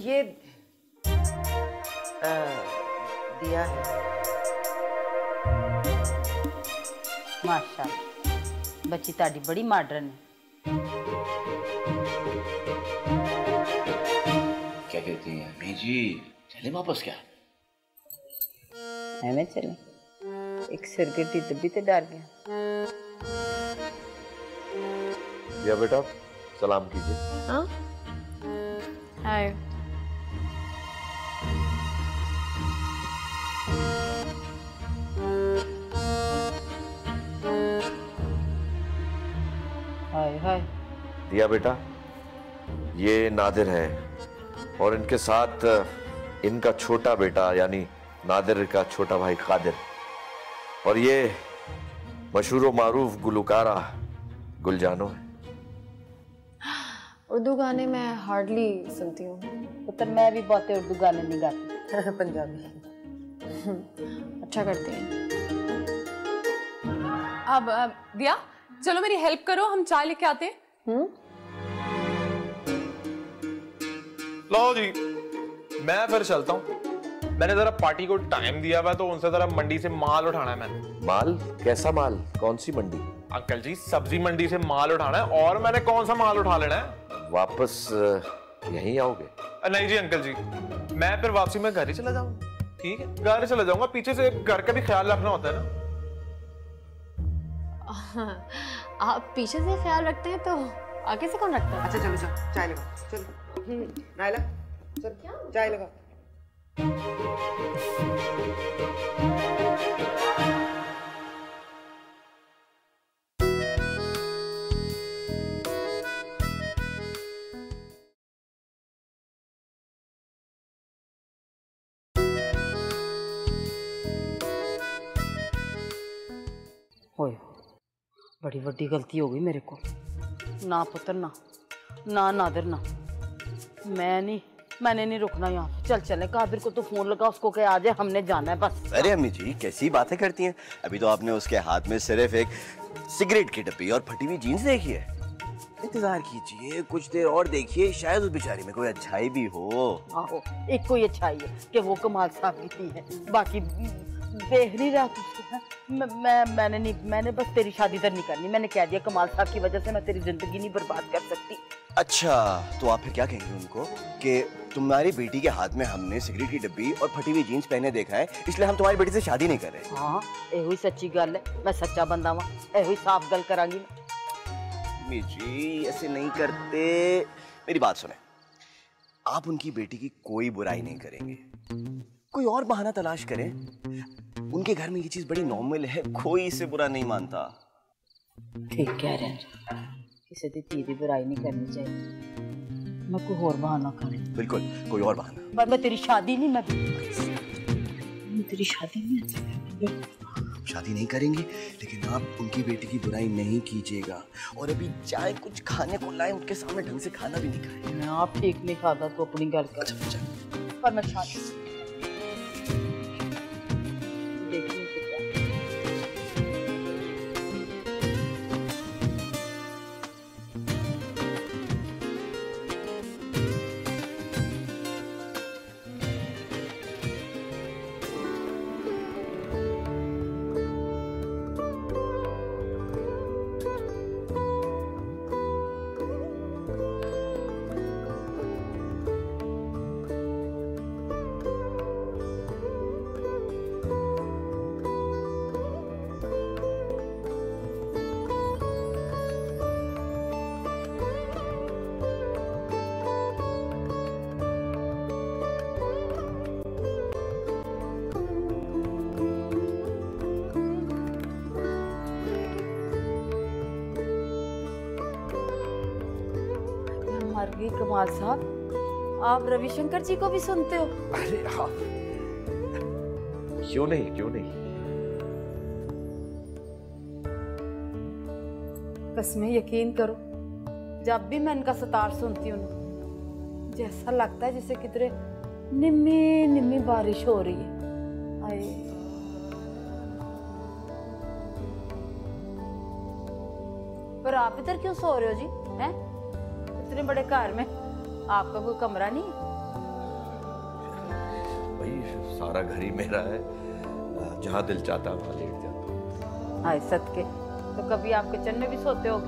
S1: ये दिया है।
S7: माशाल्लाह, बच्ची ताड़ी बड़ी मॉडर्न है।
S6: क्या कहती हैं अम्मी जी, चले वापस? क्या
S7: एवें चले, एक सिरगट्टी दबी ते डर गया।
S6: या बेटा सलाम कीजिए।
S3: हाँ हाय।
S7: हाय हाय।
S6: दिया बेटा, ये नादिर है और इनके साथ इनका छोटा बेटा यानी नादिर का छोटा भाई कादिर, और ये मशहूर व मारूफ गुलकारा गुलजानो है।
S3: उर्दू गाने मैं हार्डली सुनती हूँ।
S7: पुत्र मैं भी बहुते उर्दू गाने नहीं गाती।
S1: पंजाबी।
S3: अच्छा करती हैं।
S2: अब दिया चलो मेरी हेल्प करो, हम चाय लेके आते हैं।
S5: लो जी, मैं फिर चलता हूँ। मैंने जरा पार्टी को टाइम दिया हुआ तो उनसे जरा मंडी से माल उठाना है। मैंने
S6: माल? कैसा माल? कौन सी मंडी?
S5: अंकल जी सब्जी मंडी से माल उठाना है। और मैंने कौन सा माल उठा लेना है?
S6: वापस यहीं आओगे?
S5: नहीं जी अंकल जी, मैं फिर वापसी में घर ही चला जाऊंगा। ठीक है, घर ही चला जाऊंगा। पीछे से घर का भी ख्याल रखना होता है ना।
S3: आप पीछे से ख्याल रखते हैं तो आगे से कौन रखता है?
S1: अच्छा चलो चलो चाय लगाओ, चलो नायला चल चाय लगाओ।
S7: ओए बड़ी वड्डी गलती हो गई मेरे को। ना पुत्र ना, ना नादिर ना, मैंने नहीं रुकना यहाँ। चल चले, कादिर को तो फोन लगा, उसको कह आ जाए, हमने जाना है बस।
S8: अरे अम्मी जी कैसी बातें करती हैं, अभी तो आपने उसके हाथ में सिर्फ एक सिगरेट की डब्बी और फटी हुई जीन्स देखी है। इंतजार कीजिए, कुछ देर और देखिए, शायद उस बेचारी में कोई अच्छाई भी हो।
S7: आहो, एक कोई अच्छाई है कि वो कमाल साहब की है, बाकी देख नहीं रहा तुझको। मैंने बस तेरी शादी तो नहीं करनी। मैंने कह दिया कमाल साहब की वजह से मैं तेरी जिंदगी नहीं बर्बाद कर सकती।
S8: अच्छा, तो आप फिर क्या कहेंगे उनको कि तुम्हारी बेटी के हाथ में हमने सिगरेट की डब्बी और फटी हुई जीन्स पहने देखा है, इसलिए हम तुम्हारी बेटी से शादी नहीं कर रहे।
S7: हाँ, यही ही सच्ची गल है, मैं सच्चा बंदा वा, यही ही साफ गल करांगी।
S8: जी ऐसे नहीं करते, मेरी बात सुने, आप उनकी बेटी की कोई बुराई नहीं करेंगे, कोई और बहाना तलाश करें। उनके घर में ये चीज बड़ी नॉर्मल है, कोई इसे बुरा नहीं मानता।
S7: ठीक कह रहे हैं, किसी की धी की बुराई नहीं करनी चाहिए। मैं कोई और बहाना करूं?
S8: बिल्कुल कोई और बहाना।
S7: पर मैं तेरी शादी नहीं, मैं तेरी शादी नहीं,
S8: शादी नहीं करेंगे, लेकिन आप उनकी बेटी की बुराई नहीं कीजिएगा। और अभी चाहे कुछ खाने को लाए, उनके सामने ढंग से खाना भी नहीं खाए।
S7: मैं आप ठीक नहीं खाता तो अपनी गल कर।
S8: अच्छा,
S7: पर मैं शादी देखने कमाल साहब, आप रविशंकर जी को भी सुनते हो?
S6: अरे हाँ, क्यों नहीं, क्यों नहीं।
S7: कसमें यकीन करो, जब भी मैं इनका सितार सुनती हूँ मुझे ऐसा लगता है जैसे किधरे निम्मी निम्मी बारिश हो रही है। आए पर आप इधर क्यों सो रहे हो जी? हैं? इतने बड़े घर में आपका कोई कमरा नहीं?
S6: भाई सारा घर ही मेरा है, जहाँ दिल चाहता वहाँ लेट जाता।
S7: हाय सदके, तो कभी आप किचन में भी सोते हो?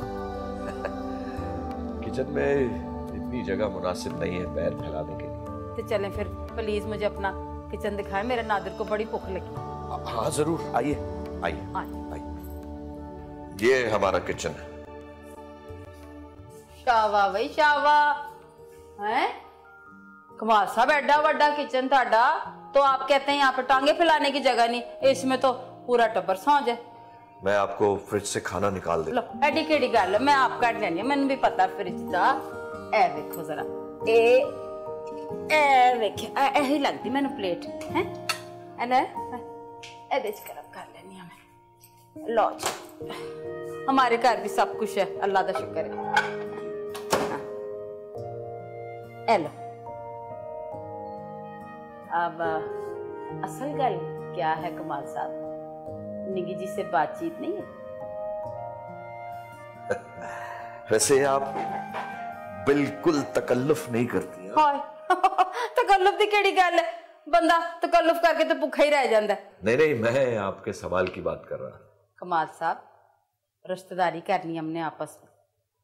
S6: किचन में इतनी जगह मुनासिब नहीं है पैर फैलाने के लिए।
S7: तो चलें फिर, प्लीज मुझे अपना किचन दिखाएं, मेरे नादिर को बड़ी भूख लगी।
S6: हाँ जरूर, आइए आइए आइए। ये हमारा किचन है।
S7: शावा भाई शावा, हैं? कमाल साहब, एडा वड्डा किचन थाड़ा, तो आप कहते हैं यहाँ पे टांगे फैलाने की जगह नहीं, इसमें तो पूरा टब्बर सौ जाए।
S6: मैं आपको फ्रिज से खाना निकाल दे।
S7: लो एडी केड़ी गल, मैं आप काट लेनी है, मैंने भी पता फ्रिज दा। ए देखो जरा, ए देखिए, ऐही लगती मैंने प्लेट है, एने ए देख गरम कर लेनी है मैं। लो जी, हमारे घर भी सब कुछ है, अल्लाह दा शुक्र है। एलो, अब असल गल क्या है कमाल साहब, निगी जी से बातचीत नहीं है?
S6: वैसे आप बिल्कुल तकल्लुफ नहीं करती।
S7: हाय तकल्लुफ दी केड़ी गल है, बंदा तकल्लुफ करके तो भूखा ही रह जाता है।
S6: नहीं नहीं, मैं आपके सवाल की बात कर रहा।
S7: कमाल साहब, रिश्तेदारी करनी हमने आपस में,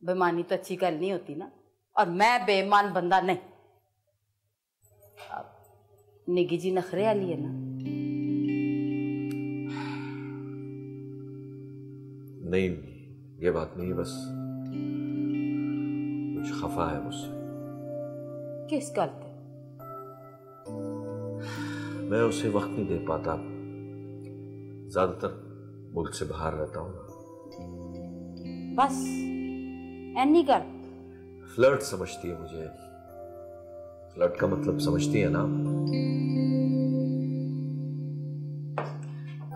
S7: बेईमानी तो अच्छी गल नहीं होती ना, और मैं बेईमान बंदा नहीं। अब निगी जी नखरे वाली है ना?
S6: नहीं, ये बात नहीं, बस कुछ खफा है मुझसे।
S7: किस गल पे?
S6: मैं उसे वक्त नहीं दे पाता, ज्यादातर मुल्क से बाहर रहता हूँ।
S7: बस एनी गल?
S6: फ्लर्ट समझती है मुझे, फ्लर्ट का मतलब समझती है ना?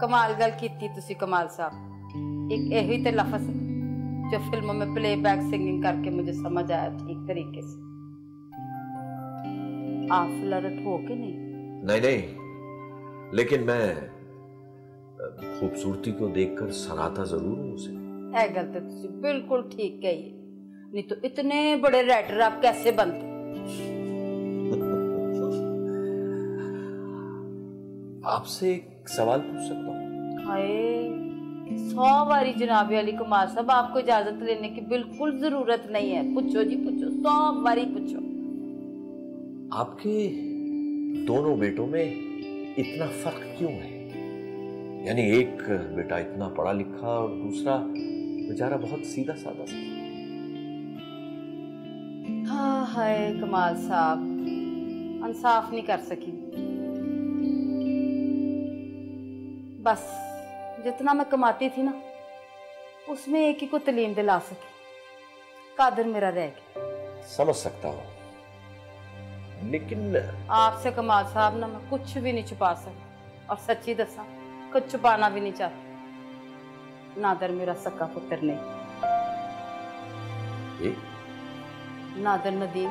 S7: कमाल गल कीती तुसी कमाल साहब, एक यही तो लफ्ज़ है जो फिल्मों में प्लेबैक सिंगिंग करके मुझे समझ आया। ठीक तरीके से। आप फ्लर्ट हो के नहीं?
S6: नहीं नहीं, लेकिन मैं खूबसूरती को देखकर सराहता जरूर हूं उसे।
S7: है गल तो तुसी बिल्कुल ठीक कही, नहीं तो इतने बड़े राइटर आप कैसे बनते?
S6: आपसे एक सवाल पूछ सकता हूँ?
S7: हाय 100 बारी जनाबे अली कुमार साहब, आपको इजाजत लेने की बिल्कुल जरूरत नहीं है। पूछो जी पूछो, 100 बारी पूछो।
S6: आपके दोनों बेटों में इतना फर्क क्यों है? यानी एक बेटा इतना पढ़ा लिखा और दूसरा बेचारा बहुत सीधा साधा सा।
S7: हाँ हाय कमाल साहब, इंसाफ नहीं कर सकी। बस जितना मैं कमाती थी ना, उसमें एक ही को तालीम दिला सकी। कादर मेरा रह गया।
S6: समझ सकता हूँ, लेकिन
S7: आपसे कमाल साहब ना मैं कुछ भी नहीं छुपा सकती, और सच्ची दसा कुछ छुपाना भी नहीं चाहती। नादर मेरा सक्का पुत्र नहीं। नादर नदीम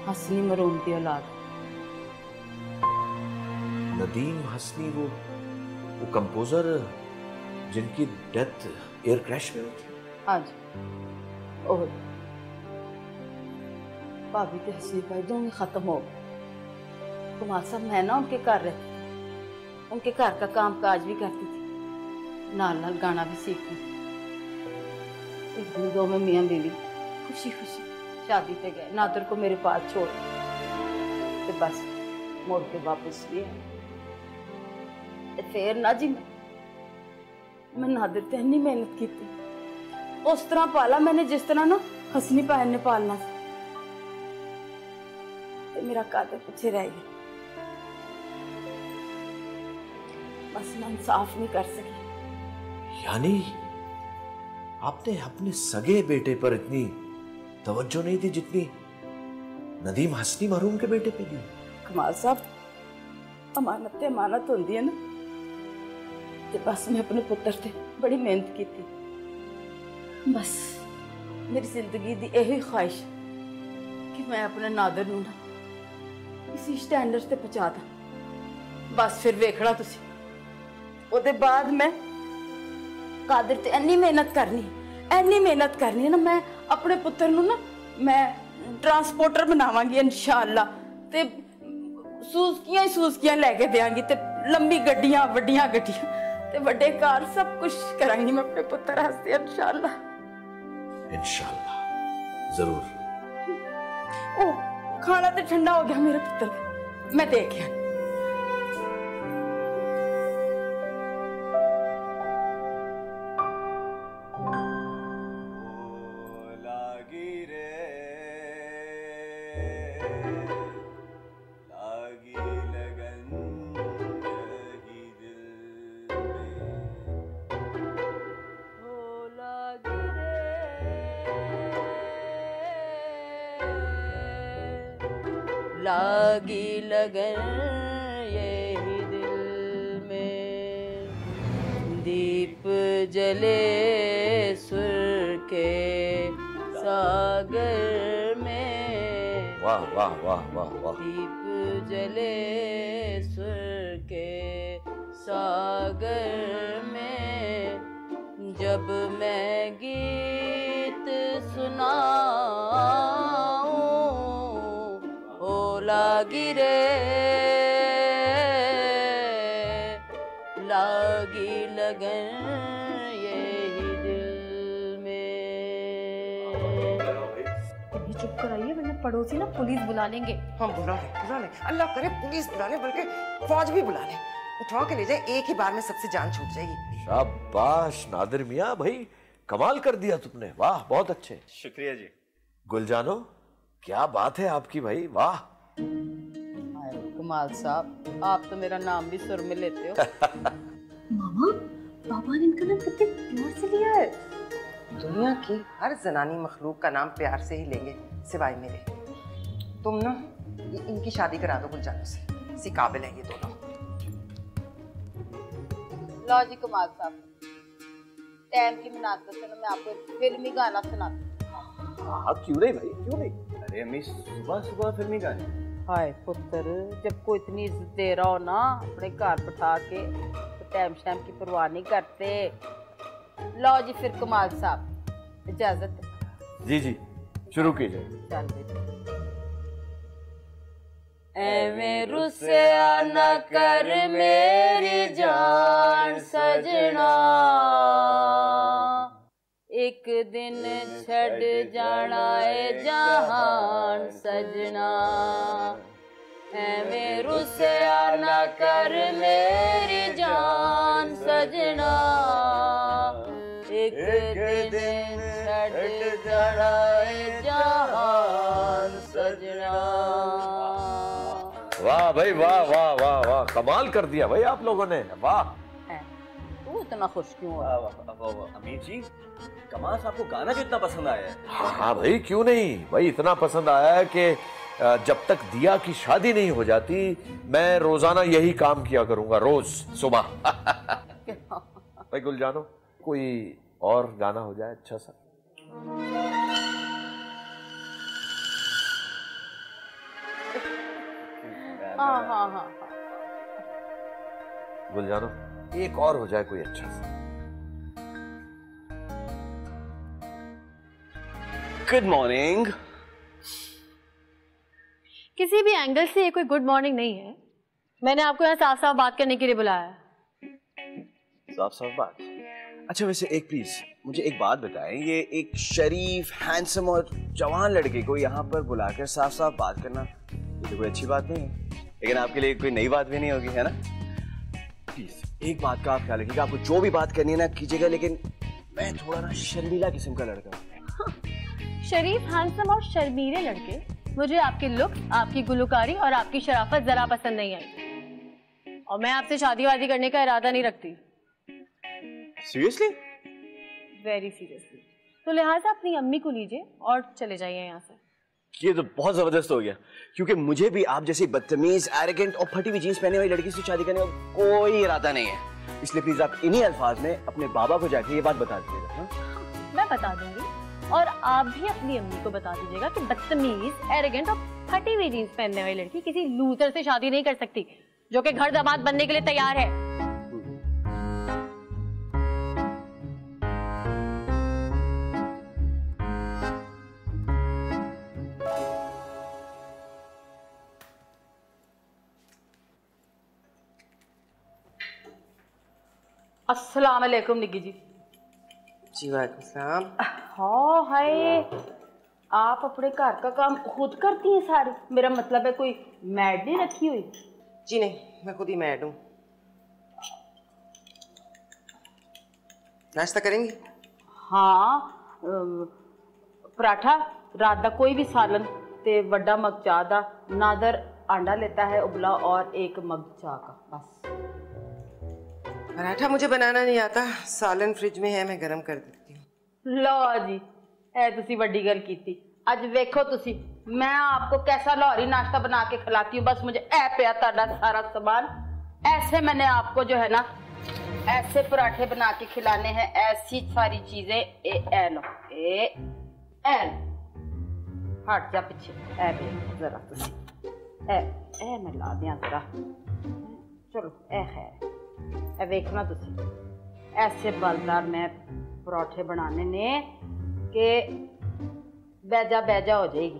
S7: हसनी मरूम की औलाद।
S6: नदीम हसनी, वो कंपोजर जिनकी डेथ एयर क्रैश में हुई थी?
S7: हाँ जी। ओह भाभी के हसनी भाई दोनों खत्म हो गए। कुमार साहब मैं ना उनके घर रहती थी, उनके घर का काम काज भी करती थी, नाल नाल गाना भी सीखती थी। एक दिन दो में मियाँ बीवी खुशी खुशी शादी पे गए। नादर को मेरे पास छोड़ तो बस मोड़ के वापस लिए। फिर ना जी मैं नादर ते इन्नी मेहनत की थी, उस तरह पाला मैंने जिस तरह ना हसनी भैन ने पालना था। मेरा कादर पीछे रह गया। बस मैं इंसाफ नहीं कर सकी।
S6: यानी आपने अपने सगे बेटे पर इतनी तवज्जो नहीं दी जितनी नदीम हसनी मरहूम के बेटे पे दी?
S7: कमाल साहब, अमानत ते अमानत होंदी है ना, ते बस मैं अपने पुत्र से बड़ी मेहनत की थी। बस मेरी जिंदगी दी यही ख्वाहिश कि मैं अपने नादर नूं ना इसी स्टैंडर्ड ते पहुंचा दा। बस फिर वेखना तुसी, ओदे बाद मैं कादर ते इन्नी मेहनत करनी है ना, मैं अपने पुत्र नूं ना मैं ट्रांसपोर्टर बनावांगी इंशाअल्लाह। ते सूजकियां लेके देंगी, ते लंबी गड्डियां, वड्डियां गड्डियां ते वड्डे कार, सब कुछ करांगी मैं अपने पुत्र वास्ते इंशाअल्लाह।
S6: इंशाअल्लाह जरूर।
S7: ओ खाना तो ठंडा हो गया मेरे पुत्र, मैं देख आया। लागी लगन यही दिल में, दीप जले सुर के सागर में।
S6: वाह वाह वाह वाह वाह।
S7: दीप जले सुर के सागर में, जब मैं गीत सुनाऊं लागी रे लागी लगन यही दिल में।
S3: चुप कराइए वरना पड़ोसी ना पुलिस बुला लेंगे।
S1: हाँ बुला ले, अल्लाह करे पुलिस बुला ले, बल्कि फौज भी बुला ले, उठा के ले जाए, एक ही बार में सबसे जान छूट जाएगी।
S6: शाबाश नादिर मियाँ, भाई कमाल कर दिया तुमने, वाह बहुत अच्छे।
S5: शुक्रिया जी।
S6: गुलजानो क्या बात है आपकी भाई, वाह।
S7: कमाल साहब, आप तो मेरा नाम भी सुर में लेते हो।
S3: मामा, पापा ने इनका नाम कितने प्यार से लिया है।
S1: दुनिया की हर जनानी मखलूक का नाम प्यार से ही लेंगे सिवाय मेरे। तुम ना इनकी शादी करा दो गुलजानो से, इसी काबिल है ये दोनों।
S7: लो जी कमाल साहब, टाइम की मुनासिबत से मैं आपको एक फिल्मी गाना सुनाती हूँ।
S6: हाँ क्यों नहीं भाई, क्यों नहीं।
S8: अरे अम्मी सुबह सुबह फिल्मी गाने।
S7: हाय पुत्र, जब कोई इतनी इज्जत दे रहा हो ना अपने घर बैठा के तो टाइम शाम की परवाह नहीं करते। लो जी फिर कमाल साहब इजाजत।
S6: जी जी शुरू कीजिए।
S7: चल बेटा। एवें रुसिया न कर मेरी जान सजना, एक दिन छड़ जाना है जहान सजना। एवें रुसिया न कर मेरी जान सजना, एक दिन छड़ जाना है जहान सजना।
S6: वाह भाई वाह वाह वाह वाह, कमाल कर दिया भाई आप लोगों ने, वाह।
S7: तू इतना खुश क्यों हो?
S8: अमीर जी कमाल साहब को गाना कितना पसंद आया है?
S6: हाँ भाई क्यों नहीं भाई, इतना पसंद आया है कि जब तक दिया की शादी नहीं हो जाती मैं रोजाना यही काम किया करूंगा, रोज सुबह। भाई गुलजानो कोई और गाना हो जाए अच्छा सा।
S7: हाँ हाँ हाँ
S6: गुलजानो एक और हो जाए कोई अच्छा सा।
S8: Good morning.
S3: किसी भी एंगल से ये कोई गुड मॉर्निंग नहीं है। मैंने आपको यहाँ साफ साफ बात करने के लिए बुलाया है।
S8: साफ साफ बात? अच्छा वैसे एक प्लीज मुझे एक बात बताएं, ये एक शरीफ हैंडसम और जवान लड़के को यहाँ पर बुलाकर साफ साफ बात करना ये तो कोई अच्छी बात नहीं है, लेकिन आपके लिए कोई नई बात भी नहीं होगी है ना? प्लीज एक बात का आप ख्याल रखिएगा, आपको जो भी बात करनी है ना कीजिएगा, लेकिन मैं थोड़ा ना शर्मीला किस्म का लड़का हूँ।
S3: शरीफ हैंडसम और शर्मीले लड़के, मुझे आपके लुक, आपकी गुलकारी और आपकी शराफत जरा पसंद नहीं आई और मैं आपसे शादी वादी करने का इरादा नहीं रखती।
S8: सीरियसली?
S3: Very seriously. तो लिहाजा अपनी अम्मी को लीजिए और चले जाइए यहाँ से।
S8: ये तो बहुत जबरदस्त हो गया, क्योंकि मुझे भी आप जैसी बदतमीज, एरोगेंट और फटी हुई जींस पहने वाली लड़की से शादी करने का कोई इरादा नहीं है, इसलिए प्लीज आप इन्हीं अल्फाज में अपने बाबा को जाके ये बात बता दीजिएगा।
S3: मैं बता दूंगी और आप भी अपनी अम्मी को बता दीजिएगा कि बदतमीज, एरोगेंट और फटी हुई जींस पहनने वाली लड़की किसी लूजर से शादी नहीं कर सकती जो कि घर दामाद बनने के लिए तैयार है।
S7: अस्सलाम वालेकुम निग्गी जी।
S1: जी वालेकुम सलाम।
S7: हाँ हाय, आप अपने घर का काम खुद करती हैं सारे? मेरा मतलब है कोई मैड नहीं रखी हुई?
S1: जी नहीं, मैं खुद ही मैड हूँ। नाश्ता करेंगी?
S7: हाँ पराठा, रात का कोई भी सालन ते वड्डा मग चाह दा, नादर अंडा लेता है उबला और एक मग चाह का बस।
S1: पराठा मुझे बनाना नहीं आता, सालन फ्रिज में है, मैं गरम कर देती हूँ।
S7: लो जी ए तुसी वड्डी गल कीती। अज वेखो तुसी मैं आपको कैसा लाहौरी नाश्ता बना के खिलाती हूँ, बस मुझे ए पिया ताड़ा सारा सामान। ऐसे मैंने आपको जो है ना ऐसे पराठे बना के खिलाने हैं, ऐसी सारी चीजें। ए लो ए हट जा पीछे, ए जरा तुसी ए मैं ला दिया जरा, चलो ए खैर ए वेखना तुसी ऐसे बलदार मैं पराठे बनाने ने के बैजा बैजा हो जाएगी,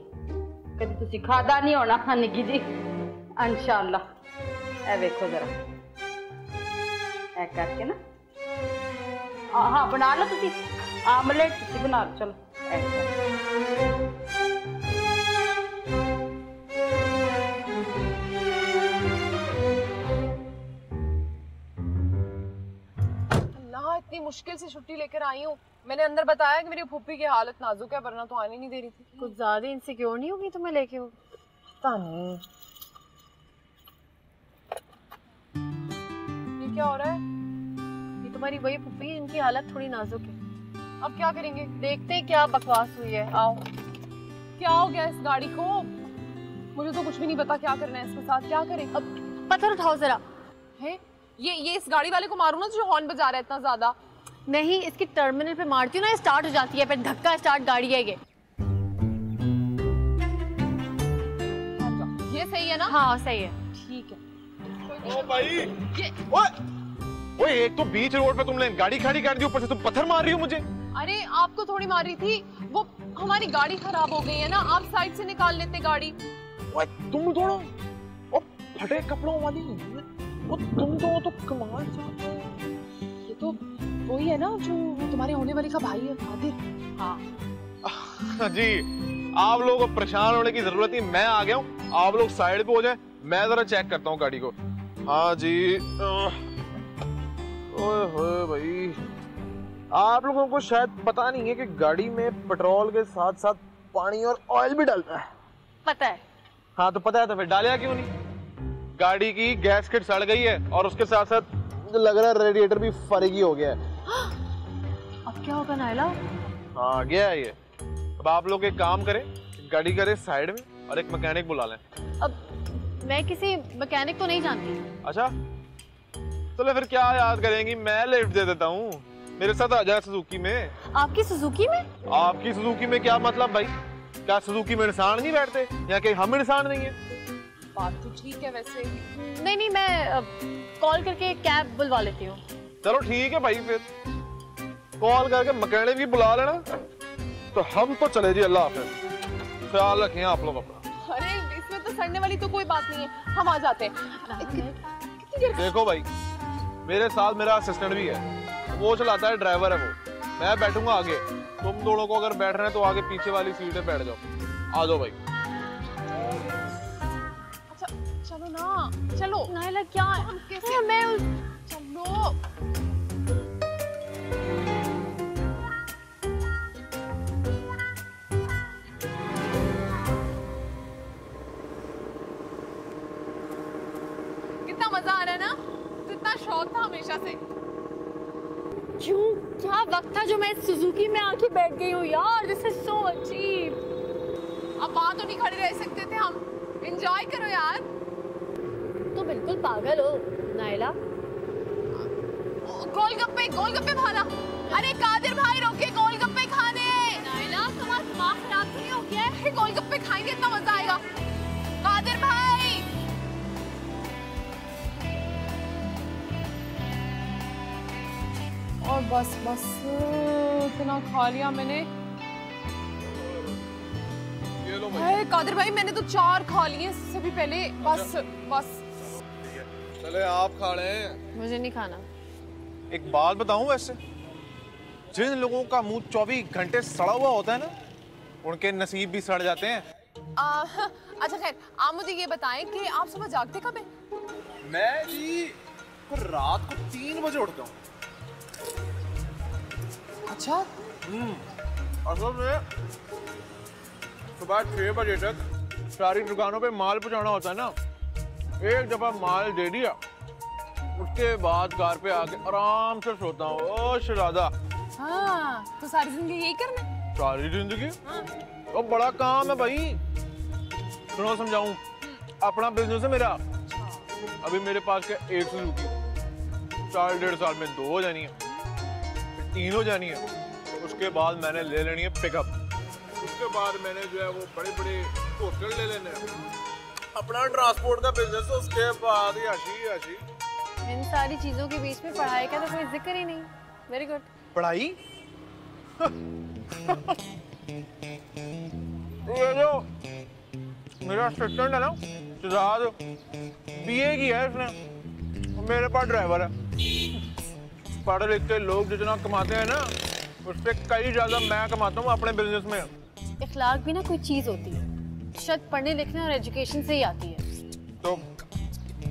S7: कभी तुसी खादा नहीं होना। हाँ निगी जी इंशाअल्लाह। ए वेखो जरा ए करके ना, हाँ बना लो तुसी आमलेट, तुसी बना लो। चलो
S2: इतनी मुश्किल से छुट्टी लेकर आई हूँ। मैंने अंदर बताया कि मेरी फूफी की हालत नाजुक है, वरना तो आने नहीं दे रही थी।
S3: कुछ ज्यादा इनसिक्योर नहीं होगी तुम्हें लेके हो?
S2: पता नहीं ये क्या हो रहा है।
S3: ये तुम्हारी वही फूफी है जिनकी हालत थोड़ी नाजुक है।
S2: अब क्या करेंगे?
S3: देखते हैं क्या बकवास हुई है। आओ।
S2: क्या हो गया इस गाड़ी को? मुझे तो कुछ भी नहीं पता क्या करना है इसके साथ। क्या करें?
S3: अब पत्थर उठाओ जरा।
S2: है ये इस गाड़ी वाले को मारूं ना जो हॉर्न बजा रहा है इतना ज्यादा?
S3: नहीं, इसकी टर्मिनल पे मारती हूँ ना, स्टार्ट हो जाती है, फिर धक्का स्टार्ट गाड़ी है ये।
S2: सही है ना?
S3: हाँ सही है।
S2: ठीक है।
S5: ओ भाई, ओए एक तो बीच रोड पे तुमने गाड़ी खड़ी कर दी, ऊपर से तुम पत्थर मार रही हो मुझे।
S2: अरे आपको थोड़ी मार रही थी, वो हमारी गाड़ी खराब हो गई है ना, आप साइड से निकाल लेते गाड़ी।
S5: ओए तुम दोनों, ओ फटे कपड़ों वाली, वो तुम दोनों तो कमाल से।
S2: ये तो वही है ना जो तुम्हारे होने वाले का भाई है, कादिर। हाँ
S5: जी, आप लोगों को परेशान होने की जरूरत नहीं, मैं आ गया हूँ। आप लोग साइड पे हो जाए, मैं जरा चेक करता हूँ गाड़ी को। हाँ जी। ओए होए भाई, आप लोगों को शायद पता नहीं है कि गाड़ी में पेट्रोल के साथ साथ पानी और ऑयल भी डालता है।
S3: पता है।
S5: हाँ तो पता है, तो फिर डालिया क्यों नहीं? गाड़ी की गैस किट सड़ गई है और उसके साथ साथ लग रहा है रेडिएटर भी फरेगी हो गया है।
S3: अब क्या होगा नायला?
S5: हाँ गया है ये। अब आप लोग एक काम करें, गाड़ी करें साइड में और एक मैकेनिक बुला लें।
S3: अब मैं किसी मैकेनिक को नहीं जानती।
S5: अच्छा चलो फिर क्या याद करेंगी, मैं लिफ्ट दे देता हूँ, मेरे साथ आ जाए सुजुकी में।
S3: आपकी सुजुकी में?
S5: आपकी सुजुकी में क्या मतलब भाई? क्या सुजुकी में इंसान नहीं बैठते या कि हम इंसान नहीं है?
S2: बात तो ठीक है वैसे।
S3: नहीं मैं कॉल करके कैब बुलवा लेती हूँ।
S5: चलो ठीक है भाई, फिर कॉल करके मैकेनिक भी बुला लेना। तो हम तो चले जी, अल्लाह हाफिज़, ख्याल रखें आप लोग अपना।
S2: अरे इसमें तो सड़ने वाली तो कोई बात नहीं है, हम आ जाते हैं।
S5: देखो भाई, मेरे साथ मेरा असिस्टेंट भी है, वो चलाता है, ड्राइवर है वो, मैं बैठूंगा आगे। तुम दोनों को अगर बैठ रहे हैं तो आगे पीछे वाली सीट पे बैठ जाओ। आ जाओ भाई।
S2: अच्छा चलो ना, चलो।
S3: नायला क्या है?
S2: हम कैसे? मैं चलो। कितना मजा आ रहा है ना, जितना शौक था हमेशा से।
S3: क्यों, क्या वक्त था जो मैं सुजुकी में आके बैठ गई हूँ यार, दिस इज सो अजीब।
S2: अब वहां तो नहीं खड़े रह सकते थे हम, एंजॉय करो यार।
S3: तो बिल्कुल पागल हो नायला।
S2: गोलगप्पे भाना। अरे कादिर भाई रोके गोलगप्पे खाने।
S3: नायला तुम्हारा दिमाग खराब नहीं हो गया है?
S2: गोलगप्पे खाएंगे, इतना मजा आएगा। कादिर भाई और बस इतना खा लिया मैंने।
S5: ये लो भाई।
S2: कादिर भाई मैंने तो 4 खा लिए इससे भी पहले। बस
S5: चले आप खा लें।
S2: मुझे नहीं खाना।
S5: एक बात बताऊं, वैसे जिन लोगों का मुंह 24 घंटे सड़ा हुआ होता है ना, उनके नसीब भी सड़ जाते हैं।
S2: अच्छा खैर, आप मुझे ये बताएं कि आप सुबह जागते कब हैं?
S5: मैं जी रात को 3 बजे उठता हूँ।
S2: अच्छा।
S5: असल में सुबह 6 बजे तक सारी दुकानों पे माल पहुंचाना होता है ना। एक दफा माल दे दिया, उसके बाद कार पे आके आराम से सोता हूँ। ओ शरादा।
S2: हाँ, तो सारी जिंदगी यही करना?
S5: सारी जिंदगी? वो बड़ा काम है भाई। सुनो समझाऊं, अपना बिजनेस है मेरा। अभी मेरे पास क्या एक सुजुकी, 4-1.5 साल में 2 हो जानी है, फिर 3 हो जानी है। उसके बाद मैंने ले लेनी है पिकअप। उसके बाद मैंने जो है वो बड़े-बड़े होटल ले लेने हैं, अपना ट्रांसपोर्ट का बिजनेस। उसके बाद याशी।
S3: इन सारी चीजों के बीच में पढ़ाई का तो कोई जिक्र ही नहीं। Very good.
S5: पढ़ाई? ये जो मेरा असिस्टेंट है ना, शहजाद, BA की है इसने, मेरे पास ड्राइवर है। पढ़े लिखे लोग जितना कमाते हैं ना, उससे कई ज्यादा मैं कमाता हूँ अपने बिजनेस में।
S3: इखलाक भी ना कोई चीज होती है, शायद पढ़ने लिखने और एजुकेशन से ही आती है।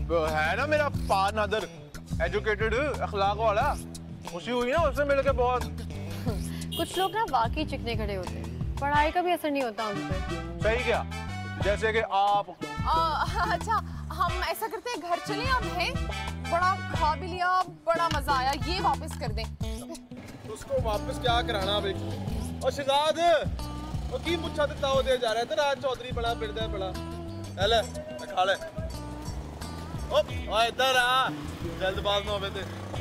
S5: तो है ना मेरा फादर एजुकेटेड, अखलाक वाला, खुशी हुई ना उससे मिलके बहुत।
S3: कुछ लोग ना वाकई चिकने खड़े होते हैं, पढ़ाई का भी असर नहीं होता उन पर।
S5: सही क्या? जैसे कि आप।
S2: अच्छा हम ऐसा करते हैं, घर चले आप हैं, बड़ा खा भी लिया, बड़ा मजा आया, ये वापस कर दें।
S5: उसको वापस क्या कराना अब? और शहजाद वो की मुच्छा ते ताव दे जा रहा है ते राज चौधरी बड़ा फिरदा बड़ा। ले खा ले। ओ इधर आ, जल्दबाज ना होवे ते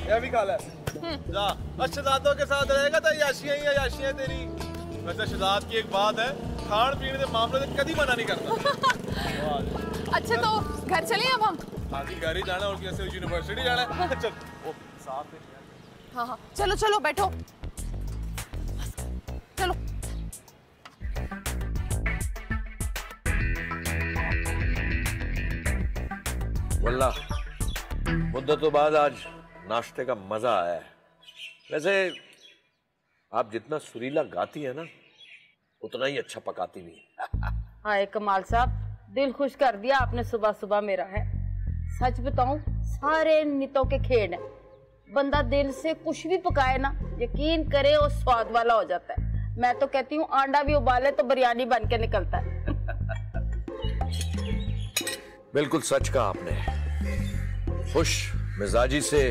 S5: ये भी खा ले जा। और शहजादों के साथ रहेगा तो याशियां ही याशियां तेरी। वैसे शहजाद की एक बात है, खान पीने के मामले में कभी मना नहीं करता।
S2: अच्छा तो घर चले अब हम?
S5: हाँ जी, घर ही जाना और कैसे यूनिवर्सिटी जाना है। चल वो साथ में।
S2: हाँ हाँ चलो चलो बैठो चलो।
S6: वल्लाह मुद्दतों बाद आज नाश्ते का मजा आया है। वैसे आप जितना सुरीला गाती है ना उतना ही अच्छा पकाती भी है।
S7: हाय कमाल साहब, दिल खुश कर दिया आपने सुबह सुबह मेरा। है सच बताऊं, सारे नितों के खेड़ है। बंदा दिल से कुछ भी पकाए ना, यकीन करे वो स्वाद वाला हो जाता है। मैं तो कहती हूँ आंडा भी उबाले तो बिरयानी बन के निकलता है।
S6: बिल्कुल सच कहा आपने। खुश मिजाजी से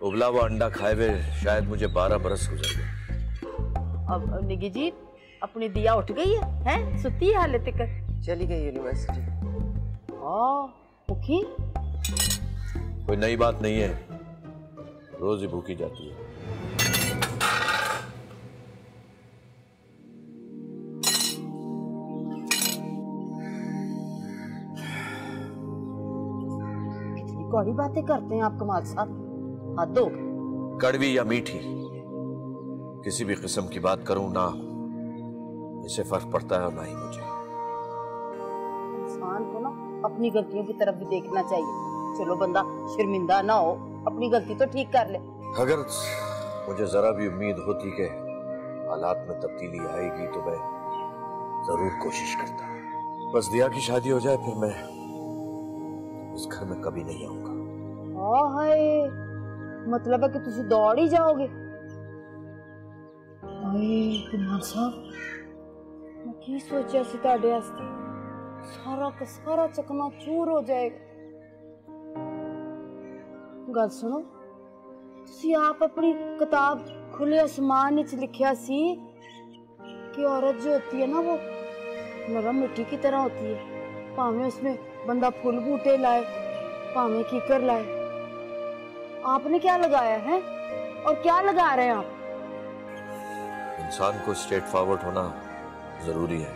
S6: उबला हुआ अंडा खाए हुए शायद मुझे 12 बरस गुजर गए।
S7: अब निगी जी अपनी दिया उठ गई है? सुती है हाले तक?
S1: चली गई यूनिवर्सिटी।
S7: भूखी?
S6: कोई नई बात नहीं है, रोज ही भूखी जाती है।
S7: कितनी कौड़ी बातें करते हैं आप कमाल साहब, हद हो गई।
S6: कड़वी या मीठी किसी भी किस्म की बात करूं ना, इससे फर्क पड़ता है और ना ही मुझे।
S7: इंसान को ना अपनी गलतियों की तरफ भी देखना चाहिए। चलो बंदा शर्मिंदा ना हो, अपनी गलती तो ठीक कर ले।
S6: अगर मुझे जरा भी उम्मीद होती कि हालात में तब्दीली आएगी तो मैं जरूर कोशिश करता। बस दिया की शादी हो जाए फिर मैं इस घर में कभी नहीं आऊंगा।
S7: हाय, मतलब है कि तुम दौड़ ही जाओगे? कुमार साहब मैं की सोचा सी ताड़े वास्ते, सारा का सारा चकना चूर हो जाएगा। गल सुनो, तुसी आप अपनी किताब खुले आसमान विच लिखिया सी कि औरत जो होती है ना वो नरम मिट्टी की तरह होती है, भावें उसमें बंदा फूल बूटे लाए भावें कीकर लाए। आपने क्या लगाया है और क्या लगा रहे हैं आप?
S6: इंसान को स्ट्रेट फॉरवर्ड होना जरूरी है,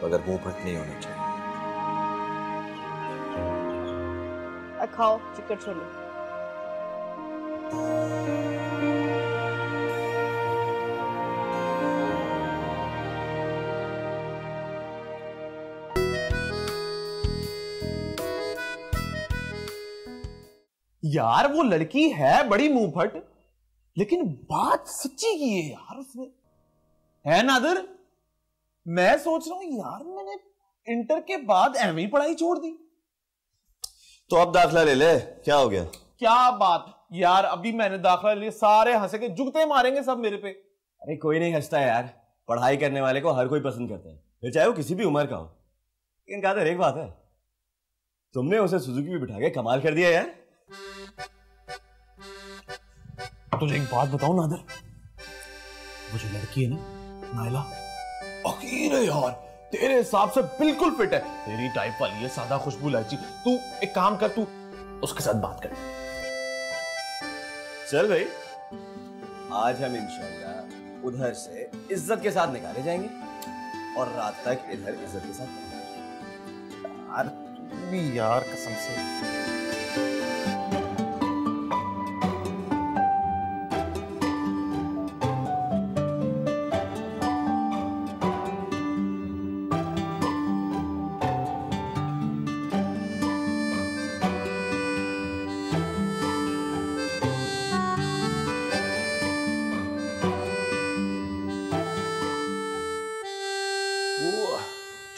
S6: मगर मुंह फट नहीं होना चाहिए।
S7: खाओ चिकन छोले।
S5: यार वो लड़की है बड़ी मुंहफट, लेकिन बात सच्ची की है यार उसने। है नादिर, मैं सोच रहा हूं यार मैंने इंटर के बाद एमए ही पढ़ाई छोड़ दी।
S8: तो अब दाखला ले ले, क्या हो गया?
S5: क्या बात यार, अभी मैंने दाखला लिया, सारे हंसे के जुगते मारेंगे सब मेरे पे।
S8: अरे कोई नहीं हंसता है यार, पढ़ाई करने वाले को हर कोई पसंद करता है, फिर चाहे वो किसी भी उम्र का हो। लेकिन कहा एक बात है, तुमने उसे सुजुकी में बिठा के कमाल कर दिया यार।
S5: तुझे एक बात बताऊं नादिर, वो जो लड़की है ना नाइला, अकीर है यार, तेरे हिसाब से बिल्कुल फिट है, तेरी टाइप वाली है, सादा खुशबू इलायची। तू एक काम कर, तू उसके साथ बात कर।
S8: चल भाई, आज हम इंशाल्लाह उधर से इज्जत के साथ निकाले जाएंगे और रात तक इधर इज्जत के साथ।
S5: यार तू भी यार कसम से।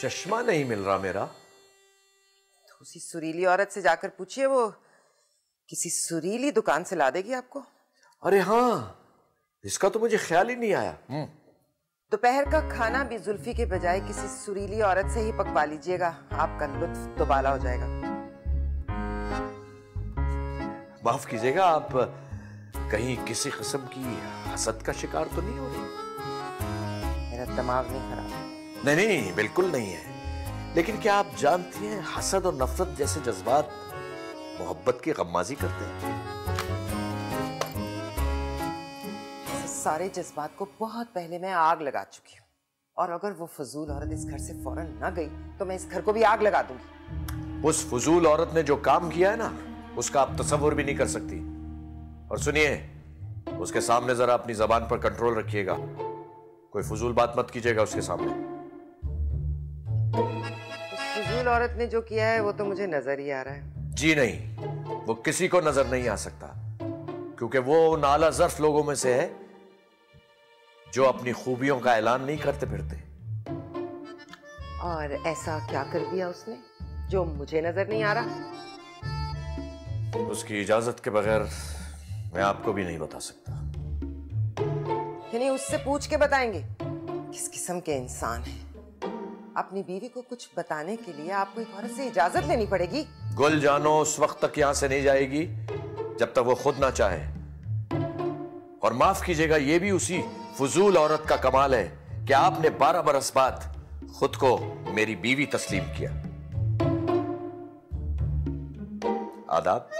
S6: चश्मा नहीं मिल रहा मेरा।
S1: तो उसी सुरीली औरत से जाकर पूछिए, वो किसी सुरीली दुकान से ला देगी आपको।
S6: अरे हाँ, इसका तो मुझे ख्याल ही नहीं आया।
S1: दोपहर का खाना भी जुल्फी के बजाय किसी सुरीली औरत से ही पकवा लीजिएगा, आपका लुत्फ दोबाला हो जाएगा।
S6: माफ कीजिएगा, आप कहीं किसी किस्म की हसद का शिकार तो नहीं हो रही?
S1: मेरा दिमाग नहीं खराब।
S6: नहीं नहीं, बिल्कुल नहीं है। लेकिन क्या आप जानती हैं, हसद और नफरत जैसे जज्बात मोहब्बत की गम्माजी करते हैं।
S1: सारे जज्बात को बहुत पहले मैं आग लगा चुकी हूँ और अगर वो फजूल औरत इस घर से फौरन ना गई तो मैं इस घर को भी आग लगा दूंगी।
S6: उस फजूल औरत ने जो काम किया है ना, उसका आप तसव्वुर भी नहीं कर सकती। और सुनिए, उसके सामने जरा अपनी जबान पर कंट्रोल रखिएगा, कोई फजूल बात मत कीजिएगा उसके सामने।
S1: उस फजूल औरत ने जो किया है वो तो मुझे नजर ही आ रहा है।
S6: जी नहीं, वो किसी को नजर नहीं आ सकता, क्योंकि वो नाला ज़र्फ लोगों में से है जो अपनी खूबियों का ऐलान नहीं करते फिरते।
S1: और ऐसा क्या कर दिया उसने जो मुझे नजर नहीं आ रहा?
S6: उसकी इजाजत के बगैर मैं आपको भी नहीं बता सकता।
S1: यानी उससे पूछ के बताएंगे? किस किस्म के इंसान है? अपनी बीवी को कुछ बताने के लिए आपको एक औरत से इजाजत लेनी पड़ेगी?
S6: गुल जानो उस वक्त तक यहां से नहीं जाएगी जब तक वो खुद ना चाहे। और माफ कीजिएगा, ये भी उसी फजूल औरत का कमाल है कि आपने 12 बरस बाद खुद को मेरी बीवी तस्लीम किया। आदाब।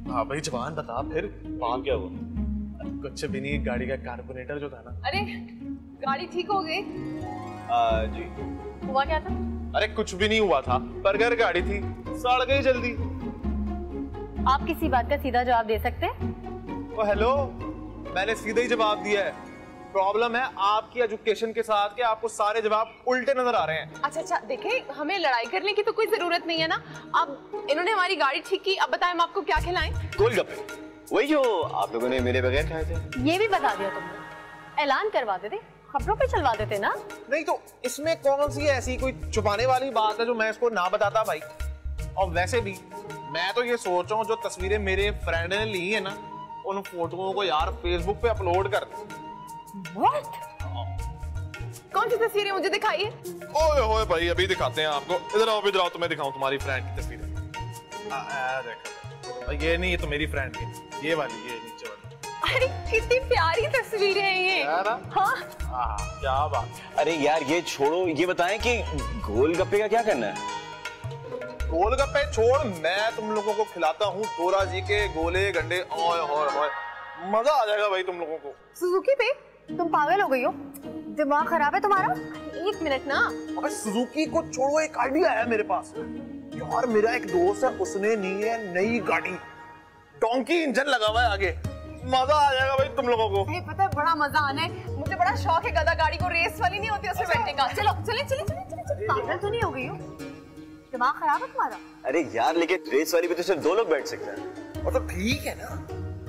S5: हाँ भाई जवान, बता फिर वहां क्या हुआ? कुछ भी नहीं, गाड़ी का कार्बोरेटर जो था ना।
S2: अरे गाड़ी ठीक हो गई?
S5: जी।
S2: हुआ क्या था?
S5: अरे कुछ भी नहीं हुआ था, बर्गर गाड़ी थी, सड़ गई जल्दी।
S3: आप किसी बात का सीधा जवाब दे सकते हैं?
S5: ओ हेलो, मैंने सीधा ही जवाब दिया है। प्रॉब्लम है आपकी एजुकेशन के साथ कि आपको सारे जवाब उल्टे नजर आ रहे हैं।
S2: अच्छा देखें, हमें लड़ाई करने की तो कोई जरूरत नहीं है ना। अब इन्होंने हमारी गाड़ी ठीक की, अब बताएं हम आपको क्या खिलाएं?
S8: गोलगप्पे, वही जो आप लोगों ने मेरे बगैर खाए थे।
S3: ये भी बता दिया तुमने, ऐलान करवा देते, खबरों पे चलवा देते ना।
S5: नहीं तो इसमें कौन सी ऐसी कोई छुपाने वाली बात है जो मैं इसको ना बताता भाई। और वैसे भी मैं तो ये सोच रहा हूँ जो तस्वीरें मेरे फ्रेंड ने ली है ना, उन फोटोओं को यार फेसबुक पे अपलोड कर दे।
S2: What? कौन सी तस्वीरें मुझे दिखाइए?
S5: ओए होए भाई, अभी दिखाते हैं आपको। इधर आओ, इधर आओ, तुम्हें दिखाऊं तुम्हारी फ्रेंड की तस्वीरें। देखो, ये नहीं, ये तो मेरी फ्रेंड की, ये वाली, ये नीचे वाली।
S2: अरे कितनी प्यारी तस्वीरें हैं ये।
S5: हाँ, क्या बात।
S8: अरे यार ये छोड़ो, ये बताएं कि गोलगप्पे का क्या करना है?
S5: गोलगप्पे छोड़, मैं तुम लोगों को खिलाता हूँ दोरा जी के गोले गंडे। ओए होए होए, मजा आ जाएगा भाई तुम लोगों को।
S2: सुजुकी पे तुम पागल हो गई हो? दिमाग खराब है तुम्हारा? एक मिनट ना।
S5: अबे सुजुकी को छोड़ो, एक आइडिया है मेरे पास यार। मेरा एक दोस्त है, उसने ली है नई गाड़ी, डोंकी इंजन लगा हुआ है आगे। मजा आ जाएगा भाई तुम लोगों को।
S2: पता है बड़ा मजा आना है मुझे, बड़ा शौक है गधा गाड़ी को रेस वाली नहीं होती उसमें बैठने का। चलो चले चले चले चले। पागल तो नहीं हो गई हो? दिमाग खराब है तुम्हारा?
S8: अरे यार लेकिन रेस वाली पे तो सिर्फ 2 लोग बैठ सकते हैं।
S5: और तो ठीक है ना,